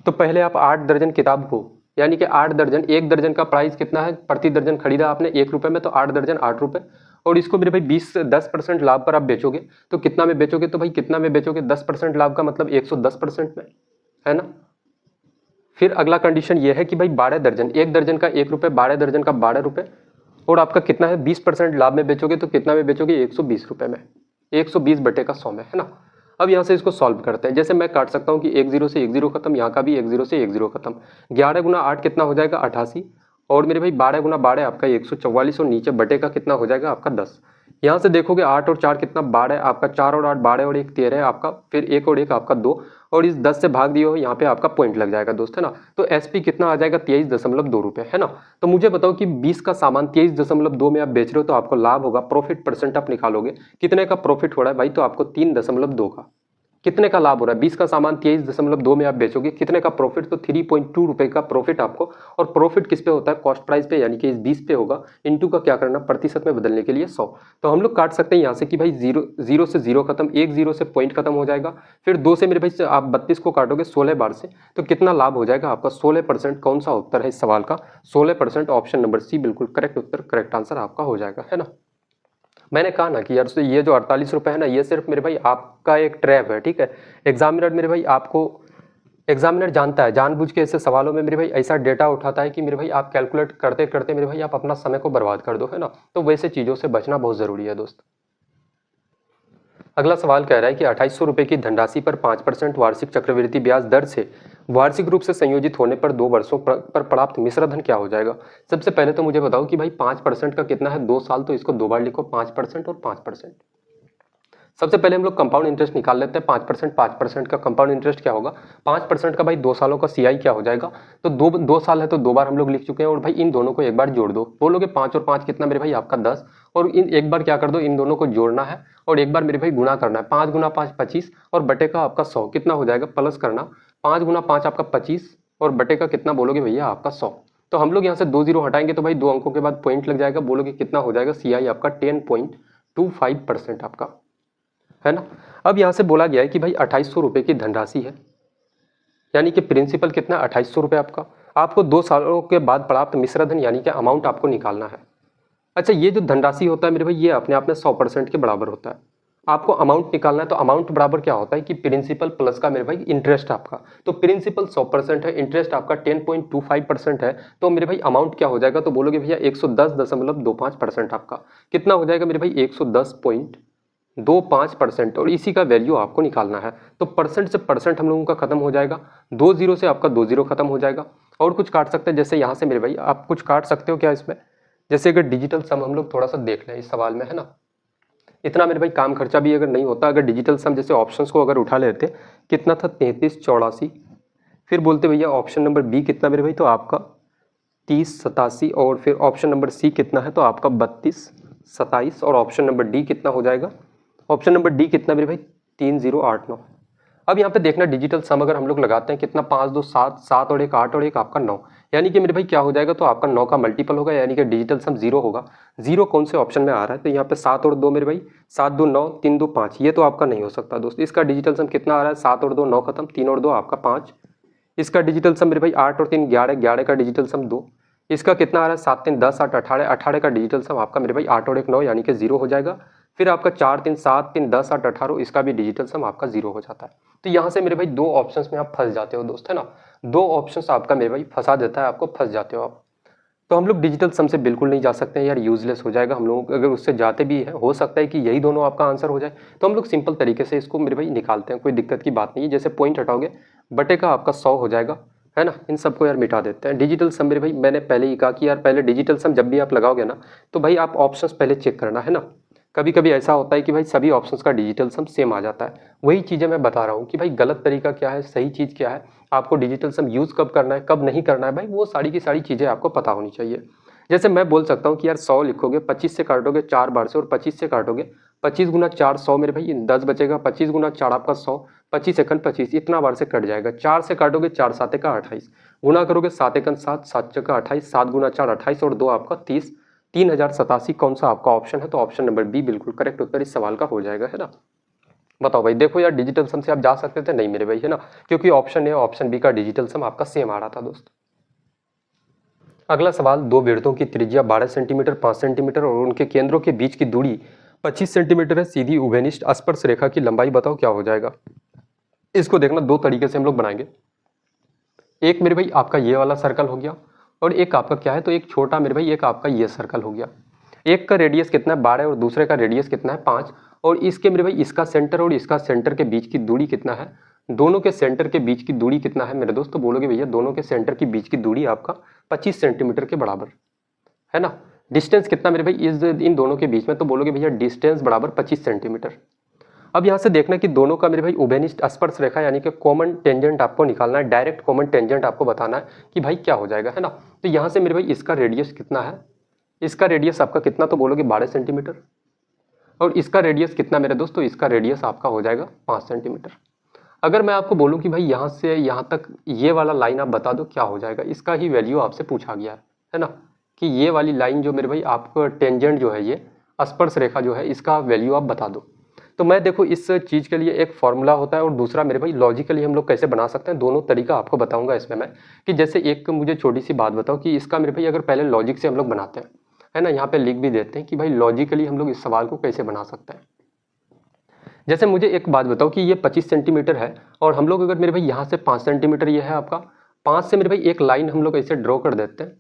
A: तो पहले आप 8 दर्जन किताब को, यानी कि 8 दर्जन, 1 दर्जन का प्राइस कितना है प्रति दर्जन खरीदा आपने 1 रुपये में, तो 8 दर्जन 8 रुपये, और इसको मेरे भाई 10% लाभ पर आप बेचोगे तो कितना में बेचोगे तो भाई कितना में बेचोगे 10% लाभ का मतलब 110% में, है ना। फिर अगला कंडीशन ये है कि भाई 12 दर्जन, 1 दर्जन का 1 रुपये, 12 दर्जन का 12 रुपये, और आपका कितना है 20% लाभ में बेचोगे तो कितना में बेचोगे 120 रुपये में, 120 बटे का 100 में, है ना। अब यहाँ से इसको सॉल्व करते हैं। जैसे मैं काट सकता हूँ कि 1 0 से 1 0 खत्म, यहाँ का भी 1 0 से 1 0 खत्म। 11 गुना 8 कितना हो जाएगा 88, और मेरे भाई 12 गुना 12 आपका 144, और नीचे बटे का कितना हो जाएगा आपका 10। यहाँ से देखोगे 8 और 4 कितना 12 आपका, 4 और 8 12 और 1 13 आपका, फिर 1 और 1 आपका 2, और इस 10 से भाग दिए हो यहाँ पे आपका पॉइंट लग जाएगा दोस्त, है ना। तो एसपी कितना आ जाएगा 23.2 रुपये, है ना। तो मुझे बताओ कि 20 का सामान 23.2 में आप बेच रहे हो तो आपको लाभ होगा, प्रॉफिट परसेंट आप निकालोगे कितने का प्रॉफिट हो रहा है भाई, तो आपको 3.2 का कितने का लाभ हो रहा है। 20 का सामान 23.2 में आप बेचोगे, कितने का प्रॉफिट, तो 3.2 रुपये का प्रॉफिट आपको। और प्रॉफिट किस पे होता है, कॉस्ट प्राइस पे, यानी कि इस 20 पे होगा। इनटू का क्या करना, प्रतिशत में बदलने के लिए 100। तो हम लोग काट सकते हैं यहाँ से कि भाई 0 से 0 खत्म, 1 0 से पॉइंट खत्म हो जाएगा, फिर 2 से मेरे भाई आप 32 को काटोगे 16 बार से, तो कितना लाभ हो जाएगा आपका 16%। कौन सा उत्तर है इस सवाल का 16%, ऑप्शन नंबर सी बिल्कुल करेक्ट उत्तर, करेक्ट आंसर आपका हो जाएगा, है ना। मैंने कहा ना कि यार ये जो 48 रुपये है ना, ये सिर्फ मेरे भाई आपका एक ट्रैप है, ठीक है। एग्जामिनर मेरे भाई आपको, एग्जामिनर जानता है, जानबूझ के ऐसे सवालों में मेरे भाई ऐसा डेटा उठाता है कि मेरे भाई आप कैलकुलेट करते करते मेरे भाई आप अपना समय को बर्बाद कर दो, है ना। तो वैसे चीज़ों से बचना बहुत ज़रूरी है दोस्त। अगला सवाल कह रहा है कि 2800 रुपये की धनराशि पर 5% वार्षिक चक्रवृद्धि ब्याज दर से वार्षिक रूप से संयोजित होने पर 2 वर्षों पर प्राप्त मिश्र धन क्या हो जाएगा। सबसे पहले तो मुझे बताओ कि भाई 5% का कितना है 2 साल, तो इसको 2 बार लिखो, 5% और 5%। सबसे पहले हम लोग कंपाउंड इंटरेस्ट निकाल लेते हैं। 5% का कंपाउंड इंटरेस्ट क्या होगा, 5% का भाई 2 सालों का CI क्या हो जाएगा, तो 2 साल है तो 2 बार हम लोग लिख चुके हैं। और भाई इन दोनों को एक बार जोड़ दो, बोलोगे 5 और 5 कितना मेरे भाई आपका 10, और इन एक बार क्या कर दो, इन दोनों को जोड़ना है और एक बार मेरे भाई गुणा करना है। 5 गुना 5 25, और बटे का आपका 100 कितना हो जाएगा, प्लस करना 5 गुना 5 आपका 25, और बटे का कितना बोलोगे भैया आपका 100। तो हम लोग यहाँ से 2 0 हटाएंगे तो भाई 2 अंकों के बाद पॉइंट लग जाएगा, बोलोगे कितना हो जाएगा CI आपका 10.25% आपका, है ना। अब यहाँ से बोला गया है कि भाई 2800 रुपये की धनराशि है, यानी कि प्रिंसिपल कितना 2800 रुपये आपका, आपको 2 सालों के बाद प्राप्त मिश्रधन यानी कि अमाउंट आपको निकालना है। अच्छा, ये जो धनराशि होता है मेरे भाई, ये अपने आप में 100% के बराबर होता है। आपको अमाउंट निकालना है तो अमाउंट बराबर क्या होता है कि प्रिंसिपल प्लस का मेरे भाई इंटरेस्ट आपका। तो प्रिंसिपल 100% है, इंटरेस्ट आपका 10.25% है, तो मेरे भाई अमाउंट क्या हो जाएगा, तो बोलोगे भैया 110.25% आपका कितना हो जाएगा मेरे भाई, 110.25%। और इसी का वैल्यू आपको निकालना है। तो परसेंट से परसेंट हम लोगों का खत्म हो जाएगा, 2 जीरो से आपका 2 जीरो खत्म हो जाएगा। और कुछ काट सकते हैं, जैसे यहाँ से मेरे भाई आप कुछ काट सकते हो क्या इसमें, जैसे अगर डिजिटल सम हम लोग थोड़ा सा देख लें इस सवाल में, है ना। इतना मेरे भाई काम खर्चा भी अगर नहीं होता, अगर डिजिटल सम जैसे ऑप्शंस को अगर उठा लेते, कितना था 3384, फिर बोलते भैया ऑप्शन नंबर बी कितना मेरे भाई, तो आपका 3087, और फिर ऑप्शन नंबर सी कितना है, तो आपका 3227, और ऑप्शन नंबर डी कितना हो जाएगा, ऑप्शन नंबर डी कितना मेरे भाई 3089। अब यहाँ पे देखना डिजिटल सम अगर हम लोग लगाते हैं कितना, 5 2 7, 7 और 1 8 और 1 आपका 9, यानी कि मेरे भाई क्या हो जाएगा, तो आपका 9 का मल्टीपल होगा, यानी कि डिजिटल सम 0 होगा। 0 कौन से ऑप्शन में आ रहा है, तो यहाँ पे 7 और 2 मेरे भाई, 7 2 9, 3 2 5, ये तो आपका नहीं हो सकता दोस्त। इसका डिजिटल सम कितना आ रहा है, 7 और 2 9 खत्म, 3 और 2 आपका 5। इसका डिजिटल सम मेरे भाई 8 और 3 11, 11 का डिजिटल सम 2। इसका कितना आ रहा है, 7 3 10 8 18, 18 का डिजिटल सम आपका मेरे भाई 8 और 1 9, यानी कि 0 हो जाएगा। फिर आपका 4 3 7 3 10 8 18, इसका भी डिजिटल सम आपका 0 हो जाता है। तो यहाँ से मेरे भाई 2 ऑप्शंस में आप फंस जाते हो दोस्त, है ना। 2 ऑप्शंस आपका मेरे भाई फंसा देता है, आपको फंस जाते हो आप। तो हम लोग डिजिटल सम से बिल्कुल नहीं जा सकते हैं यार, यूजलेस हो जाएगा। हम लोग अगर उससे जाते भी हैं, हो सकता है कि यही दोनों आपका आंसर हो जाए, तो हम लोग सिंपल तरीके से इसको मेरे भाई निकालते हैं, कोई दिक्कत की बात नहीं है। जैसे पॉइंट हटाओगे, बटे का आपका 100 हो जाएगा, है ना। इन सबको यार मिटा देते हैं। डिजिटल सम मेरे भाई मैंने पहले ही कहा कि यार पहले डिजिटल सम जब भी आप लगाओगे ना, तो भाई आप ऑप्शंस पहले चेक करना, है ना। कभी कभी ऐसा होता है कि भाई सभी ऑप्शंस का डिजिटल सम सेम आ जाता है। वही चीज़ें मैं बता रहा हूँ कि भाई गलत तरीका क्या है, सही चीज़ क्या है, आपको डिजिटल सम यूज़ कब करना है, कब नहीं करना है, भाई वो सारी की सारी चीज़ें आपको पता होनी चाहिए। जैसे मैं बोल सकता हूँ कि यार 100 लिखोगे, 25 से काटोगे 4 बार से, और 25 से काटोगे 25 गुना 4 100 मेरे भाई 10 बचेगा, 25 गुना 4 आपका 100, 25 एकन 25, इतना बार से कट जाएगा। 4 से काटोगे 4 7 का 28, गुना करोगे 7 एकन 7, 7 का 28, 7 गुना 4 28, और 2 आपका 30, 3087 कौन सा आपका ऑप्शन है, तो ऑप्शन नंबर बी बिल्कुल करेक्ट उत्तर इस सवाल का हो जाएगा, है ना। बताओ भाई, देखो यार डिजिटल सम से आप जा सकते थे, नहीं मेरे भाई, है ना, क्योंकि ऑप्शन ए ऑप्शन बी का डिजिटल सम आपका सेम आ रहा था दोस्त। अगला सवाल, 2 वृत्तों की त्रिज्या 12 सेंटीमीटर 5 सेंटीमीटर और उनके केंद्रों के बीच की दूरी 25 सेंटीमीटर है। सीधी उभयनिष्ठ स्पर्श रेखा की लंबाई बताओ क्या हो जाएगा। इसको देखना 2 तरीके से हम लोग बनाएंगे। एक मेरे भाई आपका ये वाला सर्कल हो गया, और एक आपका क्या है, तो एक छोटा मेरे भाई एक आपका ये सर्कल हो गया। एक का रेडियस कितना है 12 और दूसरे का रेडियस कितना है 5, और इसके मेरे भाई इसका सेंटर और इसका सेंटर के बीच की दूरी कितना है, दोनों के सेंटर के बीच की दूरी कितना है मेरे दोस्त, तो बोलोगे भैया दोनों के सेंटर के बीच की दूरी आपका 25 सेंटीमीटर के बराबर, है ना। डिस्टेंस कितना मेरे भाई इस इन दोनों के बीच में, तो बोलोगे भैया डिस्टेंस बराबर 25 सेंटीमीटर। अब यहाँ से देखना कि दोनों का मेरे भाई उभयनिष्ठ स्पर्श रेखा यानी कि कॉमन टेंजेंट आपको निकालना है, डायरेक्ट कॉमन टेंजेंट आपको बताना है कि भाई क्या हो जाएगा, है ना। तो यहाँ से मेरे भाई इसका रेडियस कितना है, इसका रेडियस आपका कितना, तो बोलोगे 12 सेंटीमीटर, और इसका रेडियस कितना मेरे दोस्त, तो इसका रेडियस आपका हो जाएगा 5 सेंटीमीटर। अगर मैं आपको बोलूं कि भाई यहाँ से यहाँ तक ये वाला लाइन आप बता दो क्या हो जाएगा, इसका ही वैल्यू आपसे पूछा गया है ना, कि ये वाली लाइन जो मेरे भाई आपका टेंजेंट जो है, ये स्पर्श रेखा जो है, इसका वैल्यू आप बता दो। तो मैं देखो इस चीज़ के लिए एक फॉर्मूला होता है, और दूसरा मेरे भाई लॉजिकली हम लोग कैसे बना सकते हैं, दोनों तरीका आपको बताऊंगा इसमें मैं। कि जैसे एक मुझे छोटी सी बात बताओ कि इसका मेरे भाई अगर पहले लॉजिक से हम लोग बनाते हैं, है ना, यहाँ पे लिख भी देते हैं कि भाई लॉजिकली हम लोग इस सवाल को कैसे बना सकते हैं। जैसे मुझे एक बात बताओ कि ये 25 सेंटीमीटर है, और हम लोग अगर मेरे भाई यहाँ से 5 सेंटीमीटर ये है आपका, 5 से मेरे भाई एक लाइन हम लोग ऐसे ड्रॉ कर देते हैं,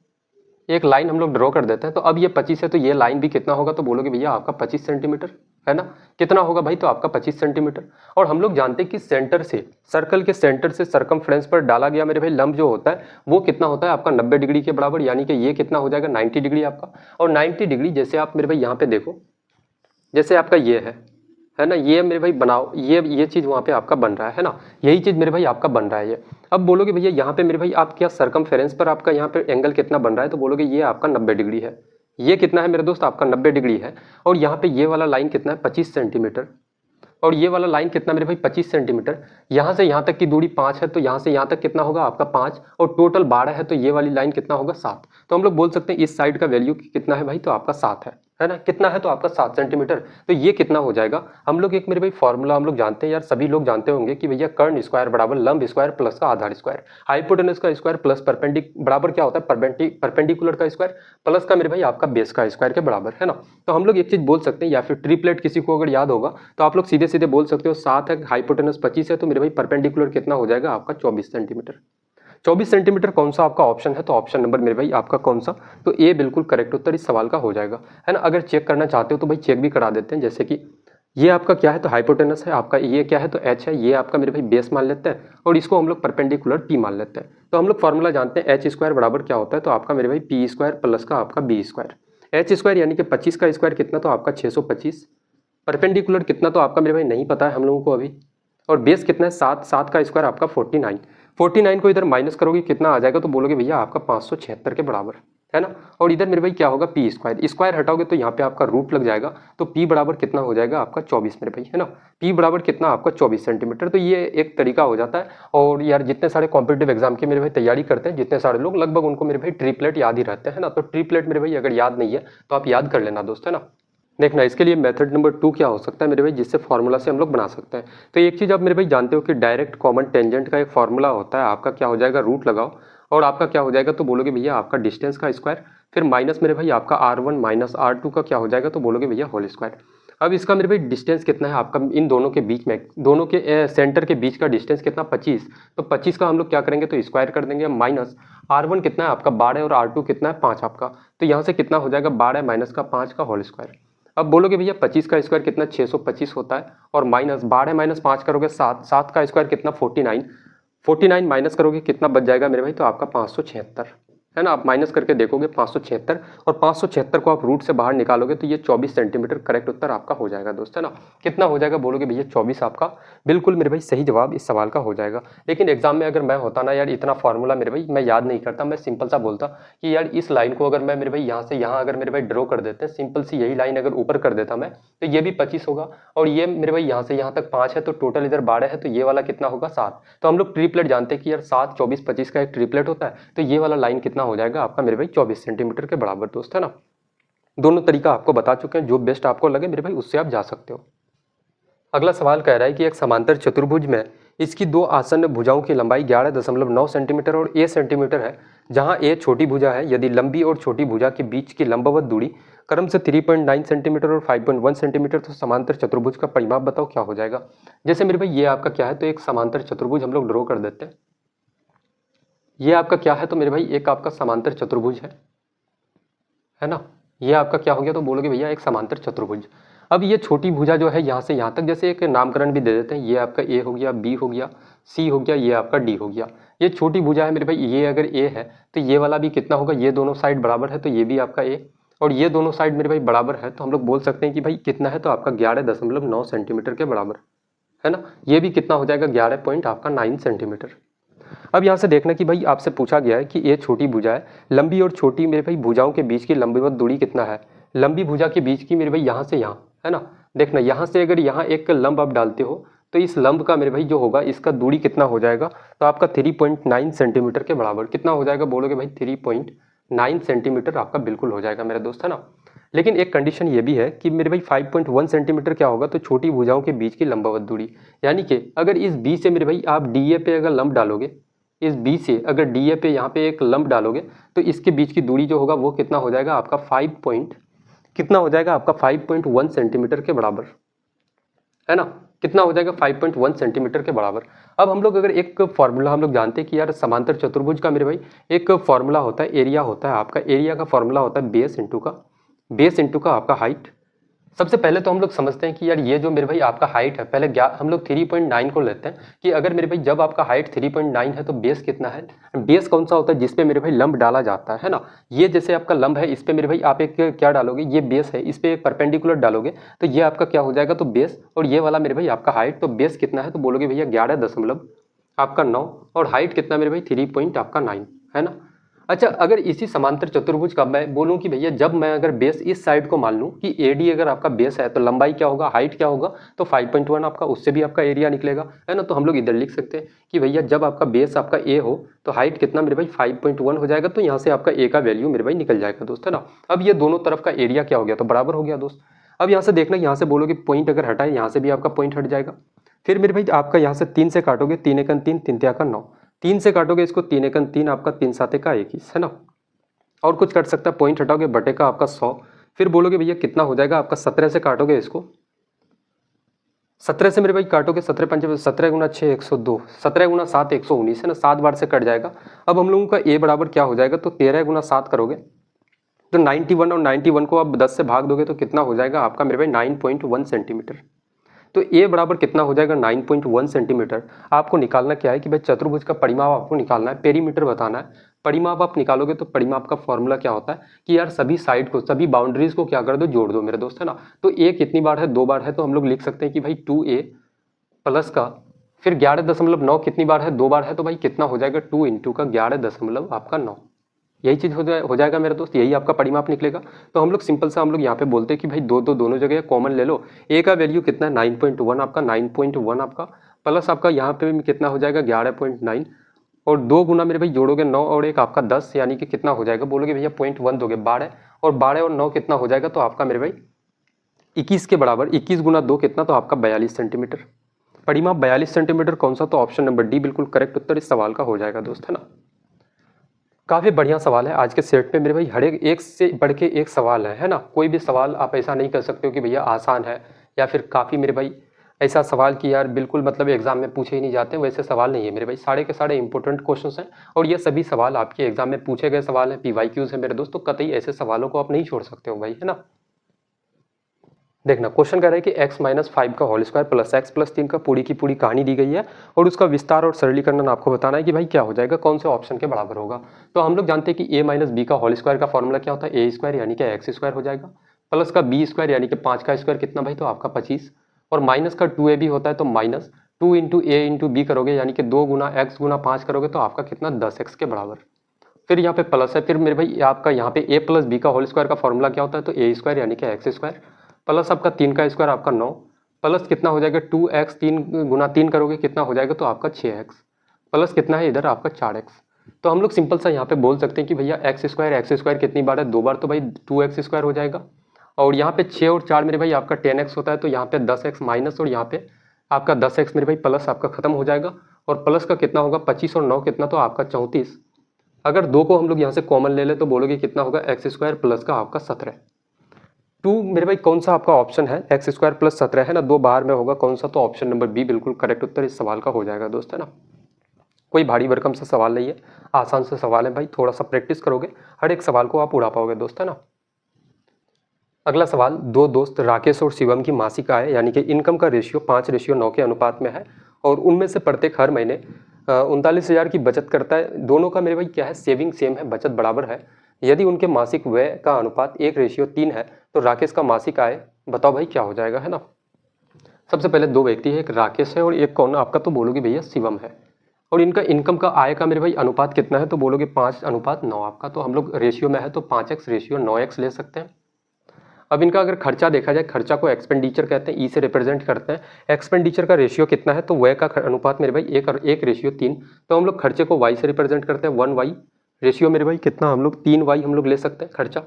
A: एक लाइन हम लोग ड्रॉ कर देते हैं। तो अब ये 25 है, तो ये लाइन भी कितना होगा, तो बोलोगे भैया आपका 25 सेंटीमीटर, है ना। कितना होगा भाई, तो आपका 25 सेंटीमीटर। और हम लोग जानते हैं कि सेंटर से, सर्कल के सेंटर से सरकमफ्रेंस पर डाला गया मेरे भाई लंब जो होता है वो कितना होता है आपका 90 डिग्री के बराबर, यानी कि ये कितना हो जाएगा 90 डिग्री आपका। और 90 डिग्री जैसे आप मेरे भाई यहाँ पे देखो, जैसे आपका ये है ना, ये मेरे भाई बनाओ, ये चीज़ वहाँ पे आपका बन रहा है ना, यही चीज़ मेरे भाई आपका बन रहा है ये। अब बोलोगे भैया यहाँ पे मेरे भाई आप क्या सरकमफेरेंस पर आपका यहाँ पे एंगल कितना बन रहा है, तो बोलोगे ये आपका 90 डिग्री है। ये कितना है मेरे दोस्त, आपका 90 डिग्री है। और यहाँ पे ये वाला लाइन कितना है 25 सेंटीमीटर, और ये वाला लाइन कितना मेरे भाई 25 सेंटीमीटर। यहाँ से यहाँ तक की दूरी 5 है, तो यहाँ से यहाँ तक कितना होगा आपका 5, और टोटल 12 है, तो ये वाली लाइन कितना होगा 7। तो हम लोग बोल सकते हैं इस साइड का वैल्यू कितना है भाई, तो आपका 7 है है ना, कितना है तो आपका 7 सेंटीमीटर। तो ये कितना हो जाएगा, हम लोग एक मेरे भाई फॉर्मूला हम लोग जानते हैं यार, सभी लोग जानते होंगे कि भैया कर्ण स्क्वायर बराबर लंब स्क्वायर प्लस का आधार स्क्वायर, हाइपोटेनस का स्क्वायर प्लस बराबर क्या होता है, परपेंडिकुलर का स्क्वायर प्लस का मेरे भाई आपका बेस का स्क्वायर के बराबर, है ना। तो हम लोग एक चीज बोल सकते हैं, या फिर ट्रिपलेट किसी को अगर याद होगा तो आप लोग सीधे सीधे बोल सकते हो, 7 है, हाइपोटेनस 25 है, तो मेरे भाई परपेंडिकुलर कितना हो जाएगा आपका 24 सेंटीमीटर। 24 सेंटीमीटर कौन सा आपका ऑप्शन है, तो ऑप्शन नंबर मेरे भाई आपका कौन सा, तो ए बिल्कुल करेक्ट उत्तर इस सवाल का हो जाएगा, है ना। अगर चेक करना चाहते हो तो भाई चेक भी करा देते हैं, जैसे कि ये आपका क्या है तो हाइपोटेनस है आपका, ये क्या है तो एच है, ये आपका मेरे भाई बेस मान लेते हैं और इसको हम लोग परपेंडिकुलर टी मान लेते हैं। तो हम लोग फॉर्मूला जानते हैं एच स्क्वायर बराबर क्या होता है, तो आपका मेरे भाई पी स्क्वायर प्लस का आपका बी स्क्वायर। एच स्क्वायर यानी कि 25 का स्क्वायर कितना, तो आपका 625, परपेंडिकुलर कितना तो आपका मेरे भाई नहीं पता है हम लोगों को अभी, और बेस कितना है 7, 7 का स्क्वायर आपका 49, 49 को इधर माइनस करोगे कितना आ जाएगा, तो बोलोगे भैया आपका 576 के बराबर, है ना। और इधर मेरे भाई क्या होगा पी स्क्वायर, स्क्वायर हटाओगे तो यहाँ पे आपका रूट लग जाएगा, तो पी बराबर कितना हो जाएगा आपका 24 मेरे भाई, है ना। पी बराबर कितना आपका 24 सेंटीमीटर। तो ये एक तरीका हो जाता है। और यार जितने सारे कॉम्पिटेटिव एग्जाम की मेरे भाई तैयारी करते हैं जितने सारे लोग, लगभग उनको मेरे भाई ट्रिपलेट याद ही रहते हैं ना। तो ट्रिपलेट मेरे भाई अगर याद नहीं है तो आप याद कर लेना दोस्त, है ना। देखना इसके लिए मेथड नंबर 2 क्या हो सकता है मेरे भाई, जिससे फार्मूला से हम लोग बना सकते हैं। तो एक चीज़ आप मेरे भाई जानते हो कि डायरेक्ट कॉमन टेंजेंट का एक फार्मूला होता है, आपका क्या हो जाएगा रूट लगाओ और आपका क्या हो जाएगा, तो बोलोगे भैया आपका डिस्टेंस का स्क्वायर, फिर माइनस मेरे भाई आपका r1 माइनस r2 का क्या हो जाएगा, तो बोलोगे भैया होल स्क्वायर। अब इसका मेरे भाई डिस्टेंस कितना है आपका इन दोनों के बीच में, दोनों के सेंटर के बीच का डिस्टेंस कितना 25, तो 25 का हम लोग क्या करेंगे तो स्क्वायर कर देंगे, माइनस r1 कितना है आपका 12 और r2 कितना है 5 आपका, तो यहाँ से कितना हो जाएगा 12 माइनस का 5 का होल स्क्वायर। अब बोलोगे भैया 25 का स्क्वायर कितना 625 होता है, और माइनस 12 माइनस 5 करोगे 7, 7 का स्क्वायर कितना 49, 49 माइनस करोगे कितना बच जाएगा मेरे भाई, तो आपका 576, है ना। आप माइनस करके देखोगे 576, और 576 को आप रूट से बाहर निकालोगे तो ये 24 सेंटीमीटर करेक्ट उत्तर आपका हो जाएगा दोस्त, है ना। कितना हो जाएगा बोलोगे भैया 24 आपका बिल्कुल मेरे भाई सही जवाब इस सवाल का हो जाएगा। लेकिन एग्जाम में अगर मैं होता ना यार, इतना फार्मूला मेरे भाई मैं याद नहीं करता, मैं सिंपल सा बोलता कि यार इस लाइन को अगर मैं मेरे भाई यहाँ से यहाँ अगर मेरे भाई ड्रॉ कर देते हैं, सिंपल सी यही लाइन अगर ऊपर कर देता मैं, तो ये भी 25 होगा, और ये मेरे भाई यहाँ से यहाँ तक 5 है, तो टोटल इधर 12 है, तो ये वाला कितना होगा 7। तो हम लोग ट्रिपलेट जानते हैं कि यार 7, 24, 25 का एक ट्रिपलेट होता है, तो ये वाला लाइन कितना हो जाएगा आपका मेरे भाई 24 सेंटीमीटर के बराबर दोस्त, है ना। दोनों तरीका आपको बता चुके हैं, जो बेस्ट आपको लगे मेरे भाई उससे आप जा सकते हो। अगला सवाल कह रहा है कि एक समांतर चतुर्भुज में इसकी दो आसन्न भुजाओं की लंबाई 11.9 सेंटीमीटर और a सेंटीमीटर है, जहां a छोटी भुजा है। यदि लंबी और छोटी भुजा के बीच की लंबवत दूरी क्रम से 3.9 सेंटीमीटर और 5.1 सेंटीमीटर, तो समांतर चतुर्भुज का परिमाप बताओ क्या हो जाएगा। जैसे मेरे भाई ये आपका क्या है, तो एक समांतर चतुर्भुज हम लोग ड्रॉ कर देते हैं। ये आपका क्या है, तो मेरे भाई एक आपका समांतर चतुर्भुज है ना। ये आपका क्या हो गया, तो बोलोगे भैया एक समांतर चतुर्भुज। अब ये छोटी भुजा जो है यहाँ से यहाँ तक, जैसे एक नामकरण भी दे देते हैं, ये आपका ए हो गया, बी हो गया, सी हो गया, ये आपका डी हो गया। ये छोटी भुजा है मेरे भाई, ये अगर ए है तो ये वाला भी कितना होगा, ये दोनों साइड बराबर है तो ये भी आपका ए, और ये दोनों साइड मेरे भाई बराबर है, तो हम लोग बोल सकते हैं कि भाई कितना है, तो आपका 11.9 सेंटीमीटर के बराबर, है ना। ये भी कितना हो जाएगा 11.9 सेंटीमीटर। अब यहाँ से देखना कि भाई आपसे पूछा गया है कि ये छोटी भुजा है, लंबी और छोटी मेरे भाई भुजाओं के बीच की लंबवत दूरी कितना है। लंबी भुजा के बीच की मेरे भाई यहाँ से यहाँ, है ना। देखना यहाँ से अगर यहाँ एक लंब आप डालते हो तो इस लंब का मेरे भाई जो होगा इसका दूरी कितना हो जाएगा, तो आपका 3.9 सेंटीमीटर के बराबर कितना हो जाएगा, बोलोगे भाई 3.9 सेंटीमीटर आपका बिल्कुल हो जाएगा मेरे दोस्त, है ना। लेकिन एक कंडीशन ये भी है कि मेरे भाई 5.1 सेंटीमीटर क्या होगा, तो छोटी भुजाओं के बीच की लंबवत दूरी, यानी कि अगर इस बी से मेरे भाई आप डी ए पे अगर लंब डालोगे, इस बी से अगर डी ए पे यहाँ पे एक लंब डालोगे, तो इसके बीच की दूरी जो होगा वो कितना हो जाएगा आपका 5.1 सेंटीमीटर के बराबर, है ना। कितना हो जाएगा 5.1 सेंटीमीटर के बराबर। अब हम लोग अगर एक फॉर्मूला हम लोग जानते हैं कि यार समांतर चतुर्भुज का मेरे भाई एक फॉर्मूला होता है, एरिया होता है आपका, एरिया का फॉर्मूला होता है बेस इंटू का आपका हाइट। सबसे पहले तो हम लोग समझते हैं कि यार ये जो मेरे भाई आपका हाइट है, पहले हम लोग 3.9 को लेते हैं कि अगर मेरे भाई जब आपका हाइट 3.9 है तो बेस कितना है। बेस कौन सा होता है, जिसपे मेरे भाई लंब डाला जाता है ना। ये जैसे आपका लंब है, इस पे मेरे भाई आप एक क्या डालोगे, ये बेस है, इस पे एक परपेंडिकुलर डालोगे तो ये आपका क्या हो जाएगा, तो बेस, और ये वाला मेरे भाई आपका हाइट। तो बेस कितना है, तो बोलोगे भैया 11 दशमलव आपका 9, और हाइट कितना मेरे भाई 3 पॉइंट आपका 9, है ना। अच्छा, अगर इसी समांतर चतुर्भुज का मैं बोलूं कि भैया जब मैं अगर बेस इस साइड को मान लूं कि AD अगर आपका बेस है तो लंबाई क्या होगा, हाइट क्या होगा, तो 5.1 आपका, उससे भी आपका एरिया निकलेगा, है ना। तो हम लोग इधर लिख सकते हैं कि भैया जब आपका बेस आपका A हो तो हाइट कितना मेरे भाई 5.1 हो जाएगा। तो यहाँ से आपका A का वैल्यू मेरे भाई निकल जाएगा दोस्त, है ना। अब ये दोनों तरफ का एरिया क्या हो गया, तो बराबर हो गया दोस्त। अब यहाँ से देखना, यहाँ से बोलोगे पॉइंट अगर हटाए, यहाँ से भी आपका पॉइंट हट जाएगा। फिर मेरे भाई आपका यहाँ से 3 से काटोगे, 3 एकन 3, 3 तिया 9, 3 से काटोगे इसको, 3 एकन 3 आपका, 3 साते का 21, है ना। और कुछ कट सकता है, पॉइंट हटाओगे बटे का आपका 100। फिर बोलोगे भैया कितना हो जाएगा आपका, 17 से काटोगे इसको, 17 से मेरे भाई काटोगे, 17 पंच 17 गुना 6 102, 17 गुना 7 119, है ना, 7 बार से कट जाएगा। अब हम लोगों का A बराबर क्या हो जाएगा, तो 13 गुना 7 करोगे तो 91, और 91 को आप 10 से भाग दोगे तो कितना हो जाएगा आपका मेरे भाई 9.1 सेंटीमीटर। तो A बराबर कितना हो जाएगा 9.1 सेंटीमीटर। आपको निकालना क्या है कि भाई चतुर्भुज का परिमाप आपको निकालना है, पेरीमीटर बताना है। परिमाप आप निकालोगे तो परिमाप का फॉर्मूला क्या होता है कि यार सभी साइड को, सभी बाउंड्रीज को क्या कर दो, जोड़ दो मेरे दोस्त, है ना। तो A कितनी बार है, 2 बार है, तो हम लोग लिख सकते हैं कि भाई 2A प्लस का फिर 11.9 कितनी बार है, 2 बार है, तो भाई कितना हो जाएगा 2 इंटू का 11.9, यही चीज हो जाएगा मेरे दोस्त, यही आपका परिमाप निकलेगा। तो हम लोग सिंपल सा हम लोग यहाँ पे बोलते हैं कि भाई दो दोनों जगह कॉमन ले लो। A का वैल्यू कितना है 9.1 आपका, 9.1 आपका, प्लस आपका यहाँ पे भी कितना हो जाएगा 11.9, और 2 गुना मेरे भाई जोड़ोगे 9 और 1 आपका 10, यानी कि कितना हो जाएगा, बोलोगे भैया 0.1 दोगे 12, और 12 और 9 कितना हो जाएगा, तो आपका मेरे भाई 21 के बराबर, 21 गुना 2 कितना, तो आपका 42 सेंटीमीटर। परिमाप 42 सेंटीमीटर कौन सा, तो ऑप्शन नंबर डी बिल्कुल करेक्ट उत्तर इस सवाल का हो जाएगा दोस्त, है ना। काफ़ी बढ़िया सवाल है आज के सेट पे मेरे भाई, हर एक से बढ़ के एक सवाल है ना। कोई भी सवाल आप ऐसा नहीं कर सकते हो कि भैया आसान है, या फिर काफ़ी मेरे भाई ऐसा सवाल कि यार बिल्कुल मतलब एग्जाम में पूछे ही नहीं जाते, वैसे सवाल नहीं है मेरे भाई। सारे के सारे इंपॉर्टेंट क्वेश्चंस हैं, और ये सभी सवाल आपके एग्जाम में पूछे गए सवाल हैं, PYQs है मेरे दोस्त। तो कतई ऐसे सवालों को आप नहीं छोड़ सकते हो भाई, है ना। देखना, क्वेश्चन कह रहा है कि x-5 का whole square plus x plus 3 का पूरी की पूरी कहानी दी गई है, और उसका विस्तार और सरलीकरण आपको बताना है कि भाई क्या हो जाएगा, कौन से ऑप्शन के बराबर होगा। तो हम लोग जानते हैं कि a-b का होल स्क्वायर का फॉर्मूला क्या होता है, a² यानी कि x स्क्वायर हो जाएगा, प्लस का b² यानी कि 5 का स्क्वायर कितना भाई, तो आपका 25, और माइनस का 2ab होता है, तो minus 2 into a into b करोगे, यानी कि 2 गुना x गुना 5 करोगे तो आपका कितना 10x के बराबर। फिर यहाँ पे प्लस है, फिर मेरे भाई आपका यहाँ पे a प्लस बी का होल स्क्वायर का फॉर्मूला क्या होता है, तो a² यानी कि x स्क्वायर, प्लस आपका 3 का स्क्वायर आपका 9, प्लस कितना हो जाएगा 2x, 3 गुना 3 करोगे कितना हो जाएगा, तो आपका 6x, प्लस कितना है इधर आपका 4x। तो हम लोग सिंपल सा यहाँ पे बोल सकते हैं कि भैया x स्क्वायर कितनी बार है, 2 बार, तो भाई 2x स्क्वायर हो जाएगा। और यहाँ पे 6 और 4 मेरे भाई आपका 10x होता है, तो यहाँ पे 10x माइनस, और यहाँ पे आपका 10x मेरे भाई प्लस आपका खत्म हो जाएगा, और प्लस का कितना होगा 25 और 9 कितना, तो आपका 34। अगर 2 को हम लोग यहाँ से कॉमन ले ले तो बोलोगे कितना होगा, x स्क्वायर प्लस का आपका 17। 2 मेरे भाई कौन सा आपका ऑप्शन है, x स्क्वायर प्लस 17 है ना, 2 बाहर में होगा कौन सा, तो ऑप्शन नंबर बी बिल्कुल करेक्ट उत्तर इस सवाल का हो जाएगा दोस्त, है ना। कोई भारी भरकम सा सवाल नहीं है, आसान से सवाल है भाई, थोड़ा सा प्रैक्टिस करोगे हर एक सवाल को आप उड़ा पाओगे दोस्त, है ना। अगला सवाल, 2 दोस्त राकेश और शिवम की मासिक आय यानी कि इनकम का रेशियो 5:9 के अनुपात में है, और उनमें से प्रत्येक हर महीने 39,000 की बचत करता है। दोनों का मेरे भाई क्या है, सेविंग सेम है, बचत बराबर है। यदि उनके मासिक व्यय का अनुपात 1:3 है तो राकेश का मासिक आय बताओ भाई क्या हो जाएगा, है ना। सबसे पहले 2 व्यक्ति है, एक राकेश है और एक कौन आपका, तो बोलोगे भैया शिवम है, और इनका इनकम का आय का मेरे भाई अनुपात कितना है, तो बोलोगे 5:9 आपका। तो हम लोग रेशियो में है तो 5x:9x ले सकते हैं। अब इनका अगर खर्चा देखा जाए, खर्चा को एक्सपेंडिचर कहते हैं, ई से रिप्रेजेंट करते हैं। एक्सपेंडिचर का रेशियो कितना है, तो व्यय का अनुपात मेरे भाई 1:3, तो हम लोग खर्चे को वाई से रिप्रेजेंट करते हैं, 1y, रेशियो मेरे भाई कितना, हम लोग 3y हम लोग ले सकते हैं खर्चा।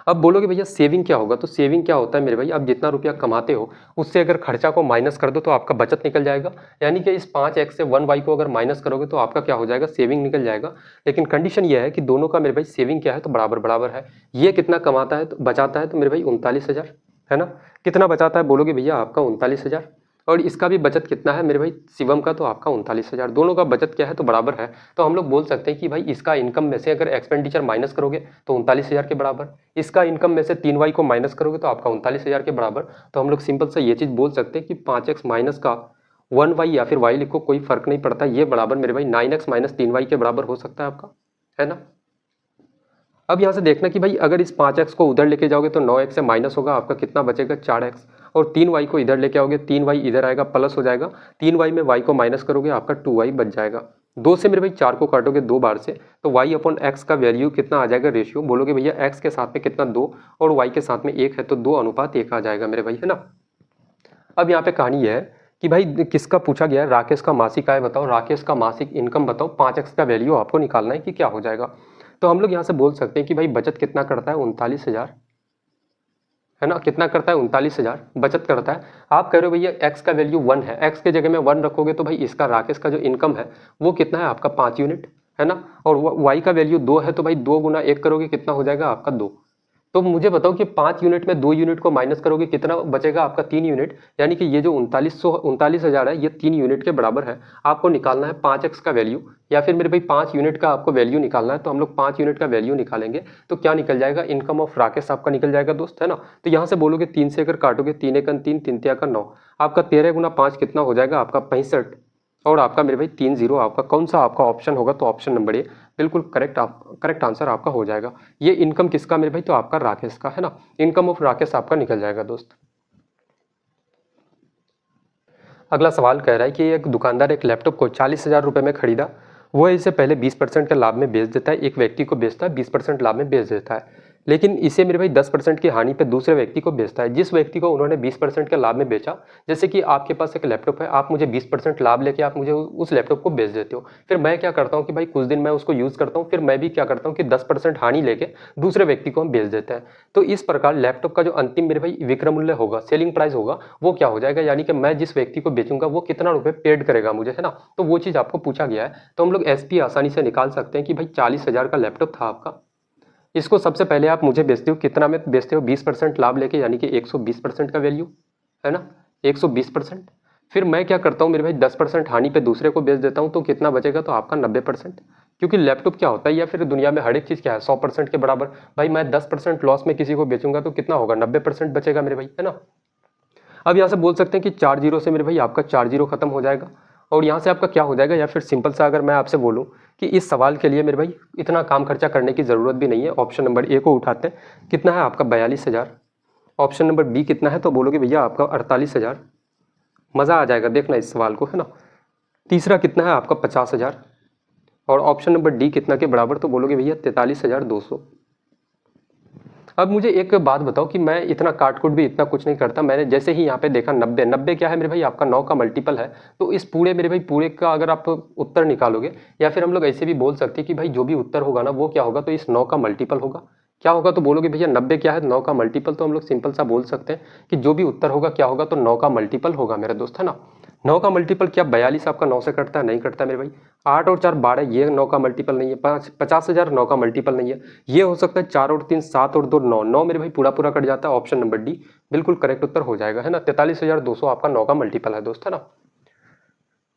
A: अब बोलोगे भैया सेविंग क्या होगा, तो सेविंग क्या होता है मेरे भाई, आप जितना रुपया कमाते हो उससे अगर खर्चा को माइनस कर दो तो आपका बचत निकल जाएगा, यानी कि इस 5x से 1y को अगर माइनस करोगे तो आपका क्या हो जाएगा, सेविंग निकल जाएगा। लेकिन कंडीशन ये है कि दोनों का मेरे भाई सेविंग क्या है, तो बराबर बराबर है। ये कितना कमाता है, तो बचाता है, तो मेरे भाई 39,000 है ना। कितना बचाता है, बोलोगे भैया आपका 39,000, और इसका भी बचत कितना है मेरे भाई शिवम का, तो आपका 39,000। दोनों का बचत क्या है, तो बराबर है। तो हम लोग बोल सकते हैं कि भाई इसका इनकम में से अगर एक्सपेंडिचर माइनस करोगे तो 39,000 के बराबर, इसका इनकम में से 3y को माइनस करोगे तो आपका 39,000 के बराबर। तो हम लोग सिंपल से ये चीज़ बोल सकते हैं कि 5x माइनस का 1y या फिर y लिखो, कोई फर्क नहीं पड़ता, ये बराबर मेरे भाई 9x माइनस 3y के बराबर हो सकता है आपका, है ना। अब यहाँ से देखना कि भाई अगर इस 5x को उधर लेके जाओगे तो 9x से माइनस होगा, आपका कितना बचेगा 4x, और 3y को इधर लेके आओगे, 3y इधर आएगा प्लस हो जाएगा, 3y में y को माइनस करोगे आपका 2y बच जाएगा। 2 से मेरे भाई 4 को काटोगे 2 बार से तो y अपॉन एक्स का वैल्यू कितना आ जाएगा रेशियो, बोलोगे भैया x के साथ में कितना 2 और y के साथ में 1 है तो 2:1 आ जाएगा मेरे भाई, है ना। अब यहाँ पे कहानी यह है कि भाई किसका पूछा गया है, राकेश का मासिक आय बताओ, राकेश का मासिक इनकम बताओ, 5x का वैल्यू आपको निकालना है कि क्या हो जाएगा। तो हम लोग यहाँ से बोल सकते हैं कि भाई बचत कितना करता है 39,000, है ना, कितना करता है 39,000 बचत करता है। आप कह रहे हो भैया x का वैल्यू 1 है, x के जगह में 1 रखोगे तो भाई इसका राकेश का जो इनकम है वो कितना है आपका 5 यूनिट, है ना। और y का वैल्यू 2 है तो भाई 2 गुना 1 करोगे कितना हो जाएगा आपका 2। तो मुझे बताओ कि 5 यूनिट में 2 यूनिट को माइनस करोगे कितना बचेगा आपका 3 यूनिट, यानी कि ये जो 39,000 है ये 3 यूनिट के बराबर है। आपको निकालना है 5x का वैल्यू या फिर मेरे भाई 5 यूनिट का आपको वैल्यू निकालना है। तो हम लोग 5 यूनिट का वैल्यू निकालेंगे तो क्या निकल जाएगा, इनकम ऑफ राकेश आपका निकल जाएगा दोस्त, है ना। तो यहाँ से बोलोगे 3 से अगर काटोगे 3 एकन 3, 3 तिया 9, आपका 13 गुना 5 कितना हो जाएगा आपका 65 और आपका मेरे भाई 30 आपका कौन सा आपका ऑप्शन होगा, तो ऑप्शन नंबर ए बिल्कुल करेक्ट आंसर आपका हो जाएगा। ये इनकम किसका मेरे भाई, तो आपका राकेश का, है ना। इनकम ऑफ राकेश आपका निकल जाएगा दोस्त। अगला सवाल कह रहा है कि एक दुकानदार एक लैपटॉप को 40,000 रुपये में खरीदा, वो इसे पहले 20% के लाभ में बेच देता है, एक व्यक्ति को बेचता है 20% लाभ में बेच देता है, लेकिन इसे मेरे भाई 10% की हानि पे दूसरे व्यक्ति को बेचता है। जिस व्यक्ति को उन्होंने 20% के लाभ में बेचा, जैसे कि आपके पास एक लैपटॉप है, आप मुझे 20% लाभ लेके आप मुझे उस लैपटॉप को बेच देते हो, फिर मैं क्या करता हूँ कि भाई कुछ दिन मैं उसको यूज़ करता हूँ, फिर मैं भी क्या करता हूँ कि 10% हानि लेके दूसरे व्यक्ति को हम बेच देते हैं। तो इस प्रकार लैपटॉप का जो अंतिम मेरे भाई विक्रय मूल्य होगा, सेलिंग प्राइस होगा, वो क्या हो जाएगा, यानी कि मैं जिस व्यक्ति को बेचूंगा वो कितना रुपये पेड करेगा मुझे, है ना। तो वो चीज़ आपको पूछा गया है। तो हम लोग SP आसानी से निकाल सकते हैं कि भाई 40,000 का लैपटॉप था आपका, इसको सबसे पहले आप मुझे बेचते हो कितना में बेचते हो 20% लाभ लेके, यानी कि 120% का वैल्यू, है ना, 120%। फिर मैं क्या करता हूँ मेरे भाई 10% हानि पे दूसरे को बेच देता हूँ, तो कितना बचेगा, तो आपका 90%। क्योंकि लैपटॉप क्या होता है या फिर दुनिया में हर एक चीज़ क्या है 100% के बराबर। भाई मैं 10% लॉस में किसी को बेचूंगा तो कितना होगा 90% बचेगा मेरे भाई, है ना। अब यहाँ से बोल सकते हैं कि 4 जीरो से मेरे भाई आपका 4 जीरो खत्म हो जाएगा और यहाँ से आपका क्या हो जाएगा, या फिर सिंपल सा अगर मैं आपसे बोलूँ कि इस सवाल के लिए मेरे भाई इतना काम खर्चा करने की ज़रूरत भी नहीं है। ऑप्शन नंबर ए को उठाते हैं, कितना है आपका 42,000। ऑप्शन नंबर बी कितना है, तो बोलोगे भैया आपका 48,000। मज़ा आ जाएगा देखना इस सवाल को, है ना। तीसरा कितना है आपका 50,000 और ऑप्शन नंबर डी कितना के बराबर, तो बोलोगे भैया 43,200। अब मुझे एक बात बताओ कि मैं इतना काटकुट भी इतना कुछ नहीं करता, मैंने जैसे ही यहाँ पे देखा 90 क्या है मेरे भाई आपका 9 का मल्टीपल है, तो इस पूरे मेरे भाई पूरे का अगर आप उत्तर निकालोगे, या फिर हम लोग ऐसे भी बोल सकते हैं कि भाई जो भी उत्तर होगा ना वो क्या होगा, तो इस 9 का मल्टीपल होगा। क्या होगा, तो बोलोगे भैया 90 क्या है 9 का मल्टीपल, तो हम लोग सिंपल सा बोल सकते हैं कि जो भी उत्तर होगा क्या होगा, तो 9 का मल्टीपल होगा मेरे दोस्त, है ना। 9 का मल्टीपल क्या 42 आपका 9 से कटता है, नहीं कटता मेरे भाई। 8 और 4 12, ये 9 का मल्टीपल नहीं है। 50,000 9 का मल्टीपल नहीं है। ये हो सकता है 4 और 3 7 और 2 9, 9 मेरे भाई पूरा पूरा कट जाता है। ऑप्शन नंबर डी बिल्कुल करेक्ट उत्तर हो जाएगा, है ना। 43,200 आपका 9 का मल्टीपल है दोस्त, है ना।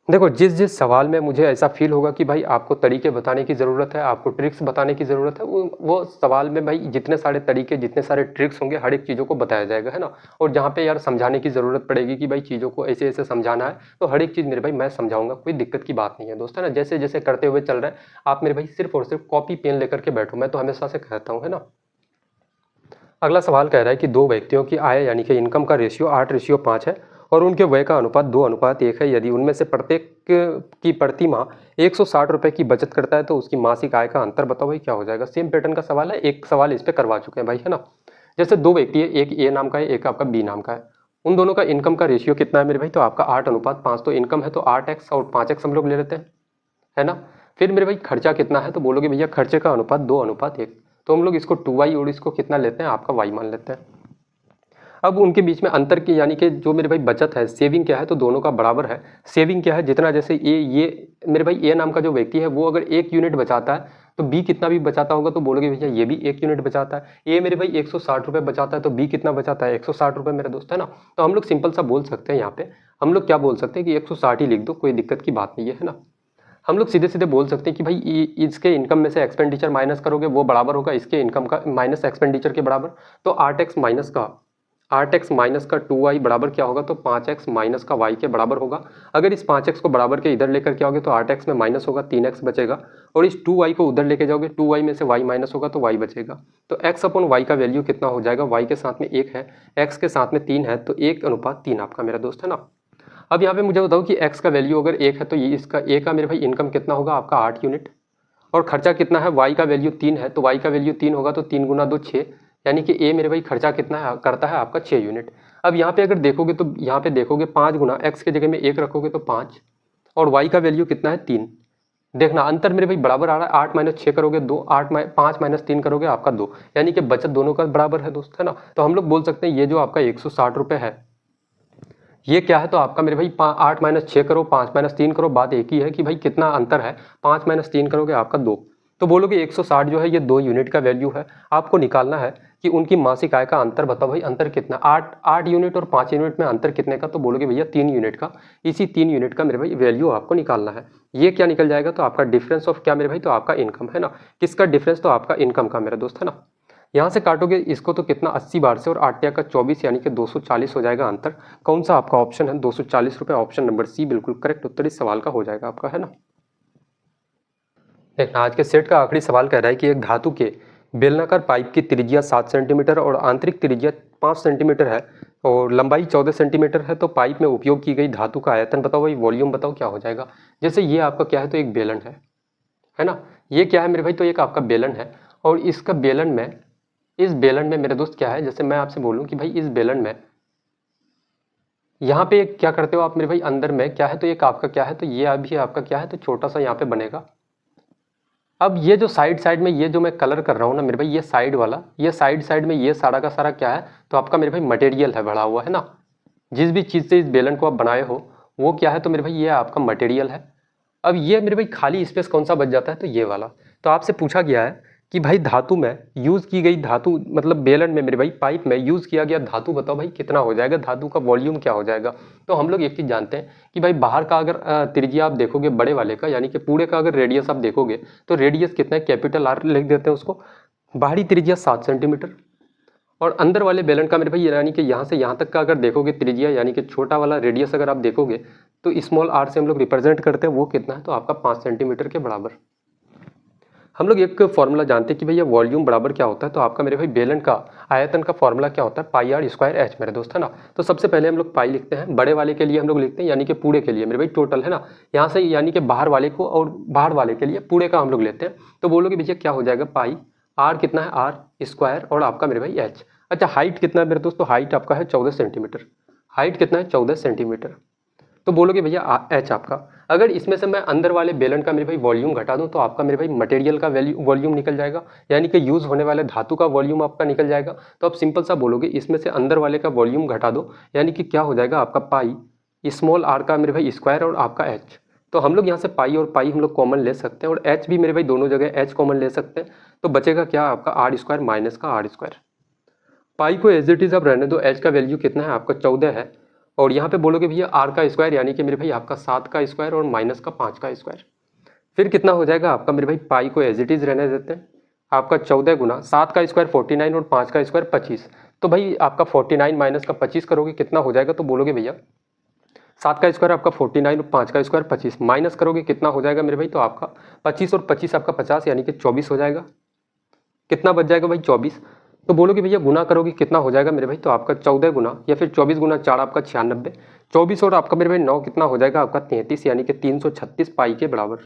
A: देखो जिस जिस सवाल में मुझे ऐसा फील होगा कि भाई आपको तरीके बताने की ज़रूरत है, आपको ट्रिक्स बताने की ज़रूरत है, वो सवाल में भाई जितने सारे तरीके जितने सारे ट्रिक्स होंगे हर एक चीज़ों को बताया जाएगा, है ना। और जहाँ पे यार समझाने की ज़रूरत पड़ेगी कि भाई चीज़ों को ऐसे ऐसे समझाना है, तो हर एक चीज़ मेरे भाई मैं समझाऊंगा, कोई दिक्कत की बात नहीं है दोस्त, है ना। जैसे जैसे करते हुए चल रहे हैं आप मेरे भाई सिर्फ और सिर्फ कॉपी पेन लेकर के बैठो, मैं तो हमेशा से कहता हूँ, है ना। अगला सवाल कह रहा है कि दो व्यक्तियों की आय यानी कि इनकम का रेशियो 8:5 है और उनके व्यय का अनुपात 2:1 है। यदि उनमें से प्रत्येक की प्रति माह 160 रुपये की बचत करता है तो उसकी मासिक आय का अंतर बताओ भाई क्या हो जाएगा। सेम पैटर्न का सवाल है, एक सवाल इस पर करवा चुके हैं भाई, है ना। जैसे दो व्यक्ति है, एक ए नाम का है, एक आपका बी नाम का है। उन दोनों का इनकम का रेशियो कितना है मेरे भाई, तो आपका 8:5। तो इनकम है तो 8x और 5x हम लोग ले लेते हैं, है ना। फिर मेरे भाई खर्चा कितना है, तो बोलोगे भैया खर्चे का अनुपात 2:1। तो हम लोग इसको 2y और इसको कितना लेते हैं आपका y मान लेते हैं। अब उनके बीच में अंतर की यानी कि जो मेरे भाई बचत है सेविंग क्या है, तो दोनों का बराबर है। सेविंग क्या है, जितना जैसे ये मेरे भाई ए नाम का जो व्यक्ति है वो अगर 1 यूनिट बचाता है तो बी कितना भी बचाता होगा, तो बोलोगे भैया ये भी 1 यूनिट बचाता है। ए मेरे भाई 160 रुपये बचाता है तो बी कितना बचाता है 160 रुपये मेरे दोस्त, है ना। तो हम लोग सिंपल सा बोल सकते हैं यहाँ पे, हम लोग क्या बोल सकते हैं कि 160 ही लिख दो, कोई दिक्कत की बात नहीं है ना। हम लोग सीधे सीधे बोल सकते हैं कि भाई इसके इनकम में से एक्सपेंडिचर माइनस करोगे वो बराबर होगा इसके इनकम का माइनस एक्सपेंडिचर के बराबर। तो 8x माइनस का 2y बराबर क्या होगा, तो 5x माइनस का y के बराबर होगा। अगर इस 5x को बराबर के इधर लेकर के आओगे तो 8x में माइनस होगा 3x बचेगा, और इस 2y को उधर लेके जाओगे 2y में से y माइनस होगा तो y बचेगा। तो x अपॉन y का वैल्यू कितना हो जाएगा, y के साथ में 1 है, x के साथ में 3 है, तो 1:3 आपका मेरा दोस्त, है ना। अब यहाँ पे मुझे बताओ कि x का वैल्यू अगर 1 है तो ये इसका a का मेरे भाई इनकम कितना होगा आपका 8 यूनिट, और खर्चा कितना है, y का वैल्यू 3 है तो y का वैल्यू 3 होगा तो 3 गुना 2 6, यानी कि a मेरे भाई खर्चा कितना है करता है आपका 6 यूनिट। अब यहाँ पे अगर देखोगे तो यहाँ पे देखोगे 5 गुना x के जगह में 1 रखोगे तो 5, और y का वैल्यू कितना है 3। देखना अंतर मेरे भाई बराबर आ रहा है, 8 माइनस 6 करोगे 2, 5 माइनस 3 करोगे आपका 2, यानी कि बचत दोनों का बराबर है दोस्त, है ना। तो हम लोग बोल सकते हैं ये जो आपका 160 रुपये है ये क्या है, तो आपका मेरे भाई 8 माइनस 6 करो 5 माइनस 3 करो, बात एक ही है कि भाई कितना अंतर है, 5 माइनस 3 करोगे आपका 2, तो बोलोगे 160 जो है ये 2 यूनिट का वैल्यू है। आपको निकालना है कि उनकी मासिक आय का अंतर बताओ भाई, अंतर कितना, 8 यूनिट और 5 यूनिट में अंतर कितने का, तो बोलोगे भैया 3 यूनिट का। इसी 3 यूनिट का मेरे भाई वैल्यू आपको निकालना है। ये क्या निकल जाएगा, तो आपका डिफरेंस ऑफ क्या मेरे भाई, तो आपका इनकम, है ना। किसका डिफरेंस, तो आपका इनकम का मेरा दोस्त, है ना। यहाँ से काटोगे इसको तो कितना 80 बार से, और 8 का 24 यानी कि 240 हो जाएगा अंतर। कौन सा आपका ऑप्शन है, 240 रुपये, ऑप्शन नंबर सी बिल्कुल करेक्ट उत्तर इस सवाल का हो जाएगा आपका, है ना। देखना आज के सेट का आखिरी सवाल कह रहा है कि एक धातु के बेलनाकार पाइप की त्रिज्या 7 सेंटीमीटर और आंतरिक त्रिज्या 5 सेंटीमीटर है और लंबाई 14 सेंटीमीटर है, तो पाइप में उपयोग की गई धातु का आयतन बताओ भाई, वॉल्यूम बताओ क्या हो जाएगा। जैसे ये आपका क्या है, तो एक बेलन है ना। ये क्या है मेरे भाई, तो एक आपका बेलन है, और इसका बेलन में, इस बेलन में मेरे दोस्त क्या है, जैसे मैं आपसे बोलूं कि भाई इस बेलन में यहाँ पे क्या करते हो आप मेरे भाई, अंदर में क्या है, तो एक आपका क्या है, तो ये अभी आपका क्या है, तो छोटा सा यहाँ पे बनेगा। अब ये जो साइड में ये जो मैं कलर कर रहा हूँ ना मेरे भाई, ये साइड वाला, ये साइड में ये सारा का सारा क्या है, तो आपका मेरे भाई मटेरियल है भरा हुआ, है ना। जिस भी चीज़ से इस बेलन को आप बनाए हो वो क्या है, तो मेरे भाई ये आपका मटेरियल है। अब ये मेरे भाई खाली स्पेस कौन सा बच जाता है, तो ये वाला। तो आपसे पूछा गया है कि भाई धातु में यूज़ की गई धातु, मतलब बेलन में मेरे भाई पाइप में यूज़ किया गया धातु बताओ भाई कितना हो जाएगा, धातु का वॉल्यूम क्या हो जाएगा। तो हम लोग एक चीज़ जानते हैं कि भाई बाहर का अगर त्रिज्या आप देखोगे बड़े वाले का, यानी कि पूरे का अगर रेडियस आप देखोगे तो रेडियस कितना है, कैपिटल आर लिख देते हैं उसको। बाहरी त्रिज्या 7 सेंटीमीटर, और अंदर वाले बेलन का मेरे भाई यानी कि यहाँ से यहाँ तक का अगर देखोगे त्रिज्या, यानी कि छोटा वाला रेडियस अगर आप देखोगे तो स्मॉल आर से हम लोग रिप्रेजेंट करते हैं, वो कितना है, तो आपका 5 सेंटीमीटर के बराबर। हम लोग एक फॉर्मूला जानते हैं कि भैया वॉल्यूम बराबर क्या होता है, तो आपका मेरे भाई बेलन का आयतन का फॉर्मूला क्या होता है, पाई आर स्क्वायर एच मेरे दोस्त, है ना। तो सबसे पहले हम लोग पाई लिखते हैं, बड़े वाले के लिए हम लोग लिखते हैं यानी कि पूरे के लिए मेरे भाई टोटल, है ना। यहाँ से यानी कि बाहर वाले को और बाहर वाले के लिए पूरे का हम लोग लेते हैं, तो बोलोगे भैया क्या हो जाएगा, पाई आर कितना है, आर स्क्वायर, और आपका मेरे भाई एच। अच्छा हाइट कितना है मेरे दोस्त, तो हाइट आपका है 14 सेंटीमीटर, हाइट कितना है 14 सेंटीमीटर। तो बोलोगे भैया एच आपका, अगर इसमें से मैं अंदर वाले बेलन का मेरे भाई वॉल्यूम घटा दूं तो आपका मेरे भाई मटेरियल का वॉल्यूम निकल जाएगा, यानी कि यूज़ होने वाले धातु का वॉल्यूम आपका निकल जाएगा। तो आप सिंपल सा बोलोगे इसमें से अंदर वाले का वॉल्यूम घटा दो, यानी कि क्या हो जाएगा आपका पाई स्मॉल आर का मेरे भाई स्क्वायर और आपका एच। तो हम लोग यहाँ से पाई और पाई हम लोग कॉमन ले सकते हैं, और एच भी मेरे भाई दोनों जगह एच कॉमन ले सकते हैं। तो बचेगा क्या आपका आर स्क्वायर माइनस का आर स्क्वायर। पाई को एज इट इज आप रहने दो, एच का वैल्यू कितना है आपका 14 है, और यहाँ पे बोलोगे भैया आर का स्क्वायर यानी कि मेरे भाई आपका 7 का स्क्वायर और माइनस का 5 का स्क्वायर। फिर कितना हो जाएगा आपका मेरे भाई, पाई को एज इट इज रहने देते हैं, आपका 14 गुना 7 का स्क्वायर 49 और 5 का स्क्वायर 25। तो भाई आपका 49 माइनस का 25 करोगे कितना हो जाएगा, तो बोलोगे भैया 7 का स्क्वायर आपका 49 और 5 का स्क्वायर 25, माइनस करोगे कितना हो जाएगा मेरे भाई, तो आपका 25 और 25 आपका 50 यानी कि 24 हो जाएगा। कितना बच जाएगा भाई 24। तो बोलोगे भैया गुना करोगे कितना हो जाएगा मेरे भाई, तो आपका 14 गुना या फिर 24 गुना 4 आपका 96, 24 और आपका मेरे भाई 9 कितना हो जाएगा आपका 33, यानी कि 336 पाई के बराबर।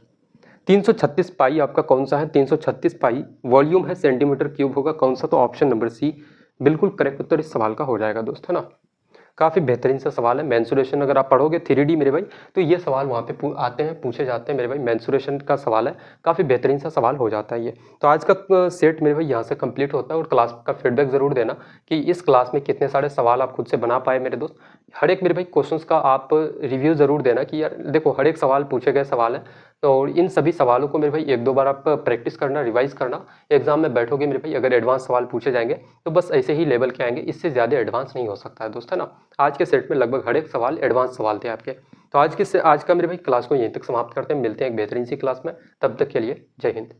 A: 336 पाई आपका कौन सा है, 336 पाई वॉल्यूम है, सेंटीमीटर क्यूब होगा कौन सा, तो ऑप्शन नंबर सी बिल्कुल करेक्ट उत्तर इस सवाल का हो जाएगा दोस्त, है ना। काफ़ी बेहतरीन सा सवाल है। मेंसुरेशन अगर आप पढ़ोगे 3D मेरे भाई तो ये सवाल वहाँ पे आते हैं, पूछे जाते हैं मेरे भाई। मेंसुरेशन का सवाल है, काफ़ी बेहतरीन सा सवाल हो जाता है ये। तो आज का सेट मेरे भाई यहाँ से कंप्लीट होता है, और क्लास का फीडबैक ज़रूर देना कि इस क्लास में कितने सारे सवाल आप खुद से बना पाए मेरे दोस्त। हर एक मेरे भाई क्वेश्चंस का आप रिव्यू ज़रूर देना कि यार देखो हर एक सवाल पूछे गए सवाल है, तो इन सभी सवालों को मेरे भाई 1-2 बार आप प्रैक्टिस करना, रिवाइज करना। एग्जाम में बैठोगे मेरे भाई अगर एडवांस सवाल पूछे जाएंगे तो बस ऐसे ही लेवल के आएंगे, इससे ज़्यादा एडवांस नहीं हो सकता है दोस्त, है ना। आज के सेट में लगभग हर एक सवाल एडवांस सवाल थे आपके। तो आज का मेरे भाई क्लास को यहीं तक समाप्त करते हैं, मिलते हैं एक बेहतरीन सी क्लास में, तब तक के लिए जय हिंद।